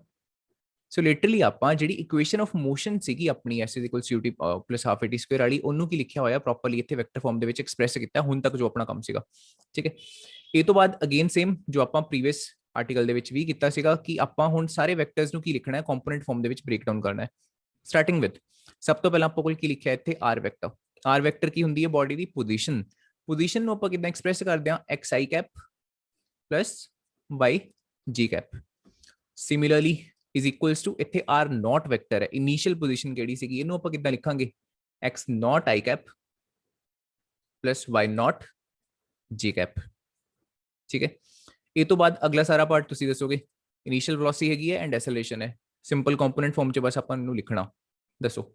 सो लिटरली ਆਪਾਂ ਜਿਹੜੀ ਇਕੁਏਸ਼ਨ ਆਫ ਮੋਸ਼ਨ ਸੀਗੀ ਆਪਣੀ s is equal to ut plus half at square ਵਾਲੀ, ਉਹਨੂੰ ਕੀ ਲਿਖਿਆ ਹੋਇਆ ਪ੍ਰੋਪਰਲੀ ਇੱਥੇ ਵੈਕਟਰ ਫਾਰਮ ਦੇ ਵਿੱਚ ਐਕਸਪ੍ਰੈਸ ਕੀਤਾ ਹੁਣ ਤੱਕ ਜੋ ਆਪਣਾ ਕੰਮ ਸੀਗਾ, ਠੀਕ ਹੈ। ਇਹ ਤੋਂ ਬਾਅਦ ਅਗੇਨ ਸੇਮ ਜੋ ਆਪਾਂ ਪ੍ਰੀਵੀਅਸ ਆਰਟੀਕਲ ਦੇ ਵਿੱਚ ਵੀ ਕੀਤਾ ਸੀਗਾ ਕਿ ਆਪਾਂ ਹੁਣ ਸਾਰੇ ਵੈਕਟਰਸ ਨੂੰ ਕੀ ਲਿਖਣਾ ਹੈ, ਕੰਪੋਨੈਂਟ ਫਾਰਮ ਦੇ ਵਿੱਚ ਬ੍ਰੇਕ ਡਾਊਨ ਕਰਨਾ ਹੈ। ਸਟਾਰਟਿੰਗ ਵਿਦ ਸਭ ਤੋਂ ਪਹਿਲਾਂ ਆਪਾਂ ਕੋਲ ਕੀ ਲਿਖਿਆ ਇੱਥੇ r ਵੈਕਟਰ। r ਵੈਕਟਰ ਕੀ ਹੁੰਦੀ ਹੈ, ਬੋਡੀ ਦੀ ਪੋਜੀਸ਼ਨ। ਪੋਜੀਸ਼ਨ ਨੂੰ ਆਪਾਂ ਕਿੱਦਾਂ ਐਕਸਪ੍ਰੈਸ ਕਰਦੇ ਹਾਂ, xi cap plus yg cap. Similarly is equals to ਇੱਥੇ r ਨॉट ਵੈਕਟਰ ਹੈ, ਇਨੀਸ਼ੀਅਲ ਪੋਜੀਸ਼ਨ ਕਿਹੜੀ ਸੀਗੀ, ਇਹਨੂੰ ਆਪਾਂ ਕਿੱਦਾਂ ਲਿਖਾਂਗੇ, x naught i cap plus y naught g cap, ठीक है। ये तो बाद अगला सारा पार्ट तुसी दसोगे, इनिशियल वेलोसिटी हैगी है एंड एक्सेलरेशन है, सिंपल कंपोनेंट फॉर्म च बस अपन नु लिखना। दसो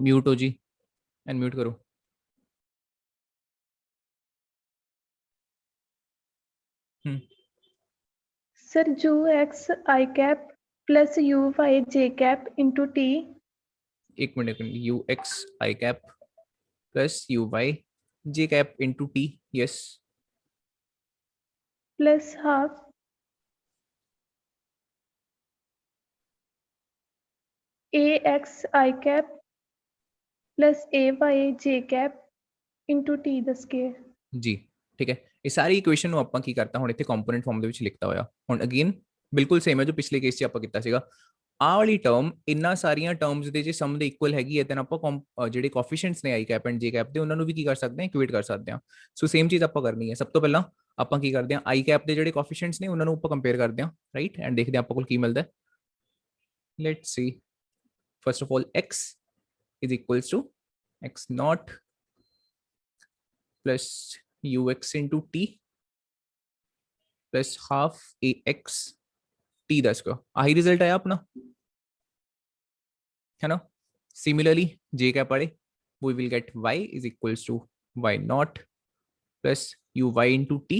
म्यूट हो जी, अनम्यूट करो। सर जो x i cap plus u y j cap into t, एक मिनट u x i cap plus u y j cap into t, yes, plus half a x i cap plus a y j cap into t the square. जी ठीक है। ये सारी equation ਨੂੰ ਆਪਾਂ ਕੀ ਕਰਤਾ ਹੁਣ ਇੱਥੇ ਕੰਪੋਨੈਂਟ ਫਾਰਮ ਦੇ ਵਿੱਚ ਲਿਖਤਾ ਹੋਇਆ। ਹੁਣ ਅਗੇਨ ਬਿਲਕੁਲ ਸੇਮ ਹੈ ਜੋ ਪਿਛਲੇ ਕੇਸ 'ਚ ਆਪਾਂ ਕੀਤਾ ਸੀਗਾ। ਆਹ ਵਾਲੀ ਟਰਮ ਇੰਨਾ ਸਾਰੀਆਂ ਟਰਮਸ ਦੇ ਜੇ ਸਮ ਦੇ ਇਕੁਅਲ ਹੈਗੀ ਹੈ ਤਾਂ ਆਪਾਂ ਜਿਹੜੇ ਕੋਐਫੀਸ਼ੀਐਂਟਸ ਨੇ ਆਈ ਕੈਪ ਐਂਡ ਜੇ ਕੈਪ ਦੇ ਉਹਨਾਂ ਨੂੰ ਵੀ ਕੀ ਕਰ ਸਕਦੇ ਹਾਂ, ਇਕੁਏਟ ਕਰ ਸਕਦੇ ਹਾਂ। ਸੋ ਸੇਮ ਚੀਜ਼ ਆਪਾਂ ਕਰਨੀ ਹੈ। ਸਭ ਤੋਂ ਪਹਿਲਾਂ ਆਪਾਂ ਕੀ ਕਰਦੇ ਹਾਂ, ਆਈ ਕੈਪ ਦੇ ਜਿਹੜੇ ਕੋਐਫੀਸ਼ੀਐਂਟਸ ਨੇ ਉਹਨਾਂ ਨੂੰ ਆਪਾਂ ਕੰਪੇਅਰ ਕਰਦੇ ਹਾਂ, ਰਾਈਟ, ਐਂਡ ਦੇਖਦੇ ਹਾਂ ਆਪਾਂ ਕੋਲ ਕੀ ਮਿਲਦਾ। Let's see first of all x is equals to x naught plus ux into t plus half ax t the square. ਆਹੀ ਰਿਜ਼ਲਟ ਆਇਆ ਆਪਣਾ, है ना। Similarly j cap वाले we will get y is equals to y naught plus uy into t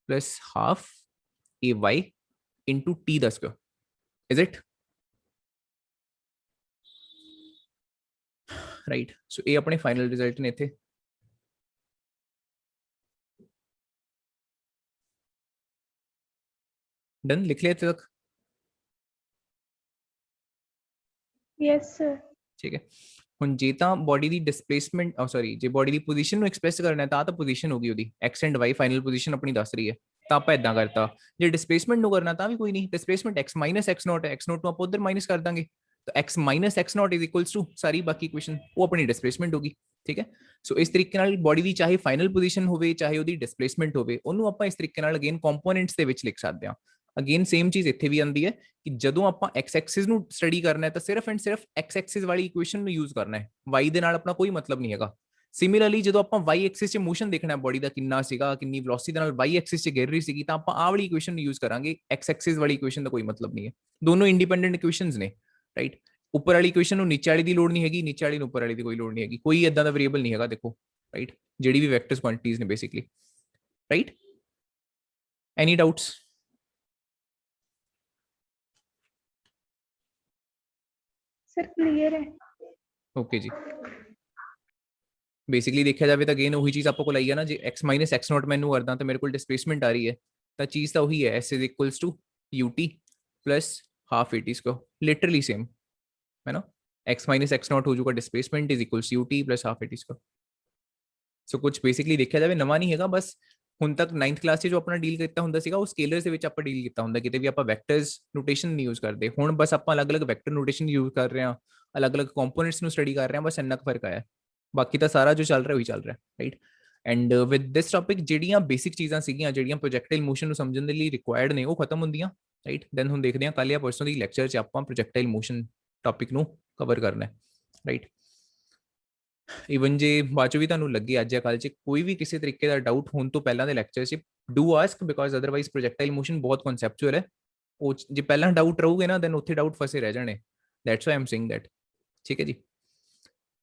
plus half ay into t the square, is it right? So ये अपने final result ने थे। डन, लिख लिया तक, यस सर। ठीक है। ਹੁਣ ਜੇ ਤਾਂ ਬੋਡੀ ਦੀ ਡਿਸਪਲੇਸਮੈਂਟ ਸੌਰੀ ਜੇ ਬੋਡੀ ਦੀ ਪੋਜੀਸ਼ਨ ਨੂੰ ਐਕਸਪ੍ਰੈਸ ਕਰਨਾ ਹੈ ਤਾਂ ਪੋਜੀਸ਼ਨ ਹੋਗੀ ਉਹਦੀ x and y final position ਆਪਣੀ ਦੱਸ ਰਹੀ ਹੈ ਤਾਂ ਆਪਾਂ ਇਦਾਂ ਕਰਤਾ। ਜੇ ਡਿਸਪਲੇਸਮੈਂਟ ਨੂੰ ਕਰਨਾ ਤਾਂ ਵੀ ਕੋਈ ਨਹੀਂ, displacement x minus x not ਹੈ, x ਨੋਟ ਨੂੰ ਆਪਾਂ ਉਧਰ ਮਾਈਨਸ ਕਰ ਦਾਂਗੇ ਤਾਂ x minus x not is equals to ਸਾਰੀ ਬਾਕੀ ਇਕੁਏਸ਼ਨ ਉਹ ਆਪਣੀ ਡਿਸਪਲੇਸਮੈਂਟ ਹੋਗੀ, ਠੀਕ ਹੈ। ਸੋ ਇਸ ਤਰੀਕੇ ਨਾਲ ਬੋਡੀ ਦੀ ਚਾਹੇ ਫਾਈਨਲ ਪੋਜੀਸ਼ਨ ਹੋਵੇ ਚਾਹੇ ਉਹਦੀ ਡਿਸਪਲੇਸਮੈਂਟ ਹੋਵੇ ਉਹਨੂੰ ਆਪਾਂ ਇਸ ਤਰੀਕੇ ਨਾਲ ਅਗੇਨ ਕੰਪੋਨੈਂਟਸ ਦੇ ਵਿੱਚ ਲਿਖ ਸਕਦੇ ਹਾਂ। ਅਗੇਨ ਸੇਮ ਚੀਜ਼ ਇੱਥੇ ਵੀ ਆਉਂਦੀ ਹੈ ਕਿ ਜਦੋਂ ਆਪਾਂ x ਐਕਸਿਸ ਨੂੰ ਸਟੱਡੀ ਕਰਨਾ ਹੈ ਤਾਂ ਸਿਰਫ ਐਂਡ ਸਿਰਫ x ਐਕਸਿਸ ਵਾਲੀ ਇਕੁਏਸ਼ਨ ਨੂੰ ਯੂਜ਼ ਕਰਨਾ ਹੈ, y ਦੇ ਨਾਲ ਆਪਣਾ ਕੋਈ ਮਤਲਬ ਨਹੀਂ ਹੈਗਾ। ਸਿਮਿਲਰਲੀ ਜਦੋਂ ਆਪਾਂ y ਐਕਸਿਸ 'ਚ ਮੋਸ਼ਨ ਦੇਖਣਾ ਬੋਡੀ ਦਾ ਕਿੰਨਾ ਸੀਗਾ, ਕਿੰਨੀ ਵੈਲੋਸਿਟੀ ਦੇ ਨਾਲ y ਐਕਸਿਸ 'ਚ ਗਿਰ ਰਹੀ ਸੀਗੀ, ਤਾਂ ਆਪਾਂ ਆਹ ਵਾਲੀ ਇਕੁਏਸ਼ਨ ਯੂਜ਼ ਕਰਾਂਗੇ। x ਐਕਸਿਸ ਵਾਲੀ ਇਕੁਏਸ਼ਨ ਦਾ ਕੋਈ ਮਤਲਬ ਨਹੀਂ ਹੈ, ਦੋਨੋਂ ਇੰਡੀਪੈਂਡੈਂਟ ਇਕੁਏਸ਼ਨਸ ਨੇ, ਰਾਈਟ। ਉੱਪਰ ਵਾਲੀ ਇਕੁਏਸ਼ਨ ਨੂੰ ਨੀਚੇ ਵਾਲੀ ਦੀ ਲੋੜ ਨਹੀਂ ਹੈਗੀ, ਨੀਚੇ ਵਾਲੀ ਨੂੰ ਉੱਪਰ ਵਾਲੀ ਦੀ ਕੋਈ ਲੋੜ ਨਹੀਂ ਹੈਗੀ, ਕੋਈ ਇਦਾਂ ਦਾ ਵੇਰੀਏਬਲ ਨਹੀਂ ਹੈਗਾ ਦੇਖੋ, ਰਾਈਟ। ਜਿਹੜੀ ਵੀ ਵੈਕਟਰਸ ਕੁਆਂਟੀਜ਼ ਨੇ ਬੇਸਿਕਲੀ, ਰਾਈਟ। ਐਨੀ ਡਾਊਟਸ? ਸਰ ਕਲੀਅਰ ਹੈ। ਓਕੇ ਜੀ। ਬੇਸਿਕਲੀ ਦੇਖਿਆ ਜਾਵੇ ਤਾਂ ਅਗੇਨ ਉਹੀ ਚੀਜ਼ ਆਪਾਂ ਕੋਲ ਆਈ ਹੈ ਨਾ, ਜੇ x ਮਾਈਨਸ x ਨੋਟ ਮੈਨੂੰ ਕਰਦਾ ਤਾਂ ਮੇਰੇ ਕੋਲ ਡਿਸਪਲੇਸਮੈਂਟ ਆ ਰਹੀ ਹੈ, ਤਾਂ ਚੀਜ਼ ਤਾਂ ਉਹੀ ਹੈ, s is equals to ut plus half at square, literally same है ना। x माइनस x नॉट हो जाएगा, displacement is equals ut plus half at square. So कुछ बेसिकली देखा जाए नवा नहीं है, बस ਹੁਣ ਤੱਕ 9th ਕਲਾਸ 'ਚ ਜੋ ਆਪਣਾ ਡੀਲ ਕੀਤਾ ਹੁੰਦਾ ਸੀਗਾ ਉਹ ਸਕੇਲਰਸ ਦੇ ਵਿੱਚ ਆਪਾਂ ਡੀਲ ਕੀਤਾ ਹੁੰਦਾ, ਕਿਤੇ ਵੀ ਆਪਾਂ ਵੈਕਟਰਸ ਨੋਟੇਸ਼ਨ ਨਹੀਂ ਯੂਜ਼ ਕਰਦੇ। ਹੁਣ ਬਸ ਆਪਾਂ ਅਲੱਗ-ਅਲੱਗ ਵੈਕਟਰ ਨੋਟੇਸ਼ਨ ਯੂਜ਼ ਕਰ ਰਹੇ ਹਾਂ, ਅਲੱਗ-ਅਲੱਗ ਕੰਪੋਨੈਂਟਸ ਨੂੰ ਸਟੱਡੀ ਕਰ ਰਹੇ ਹਾਂ, ਬਸ ਇੰਨਾ ਕੁ ਫਰਕ ਆਇਆ। ਬਾਕੀ ਤਾਂ ਸਾਰਾ ਜੋ ਚੱਲ ਰਿਹਾ ਉਹੀ ਚੱਲ ਰਿਹਾ, right. And with this topic ਜਿਹੜੀਆਂ ਬੇਸਿਕ ਚੀਜ਼ਾਂ ਸੀਗੀਆਂ ਜਿਹੜੀਆਂ ਪ੍ਰੋਜੈਕਟਾਈਲ ਮੋਸ਼ਨ ਨੂੰ ਸਮਝਣ ਦੇ ਲਈ ਰਿਕੁਆਇਰਡ ਨੇ ਉਹ ਖਤਮ ਹੁੰਦੀਆਂ, ਰਾਈਟ। ਦੈਨ ਹੁਣ ਦੇਖਦੇ ਹਾਂ ਕੱਲ ਜਾਂ ਪਰਸੋਂ ਦੀ ਲੈਕਚਰ 'ਚ ਆਪਾਂ ਪ੍ਰੋਜੈਕਟਾਈਲ ਮੋਸ਼ਨ ਟੌਪਿਕ ਨੂੰ ਕਵਰ ਕਰਨਾ ਹੈ, ਰਾਈਟ। ਇਵਨ ਜੇ ਬਾਅਦ ਚੋਂ ਵੀ ਤੁਹਾਨੂੰ ਲੱਗੇ ਅੱਜ ਜਾਂ ਕੱਲ੍ਹ 'ਚ ਕੋਈ ਵੀ ਕਿਸੇ ਤਰੀਕੇ ਦਾ ਡਾਊਟ ਹੋਣ ਤੋਂ ਪਹਿਲਾਂ ਦੇ ਲੈਕਚਰ 'ਚ do ask, because otherwise projectile motion ਬਹੁਤ ਕਨਸੈਪਚੁਅਲ ਹੈ। ਉਹ ਜੇ ਪਹਿਲਾਂ ਡਾਊਟ ਰਹੂਗੇ ਨਾ ਦੈਨ ਉੱਥੇ ਡਾਊਟ ਫਸੇ ਰਹਿ ਜਾਣੇ, that's why I am saying that. ਠੀਕ ਹੈ ਜੀ।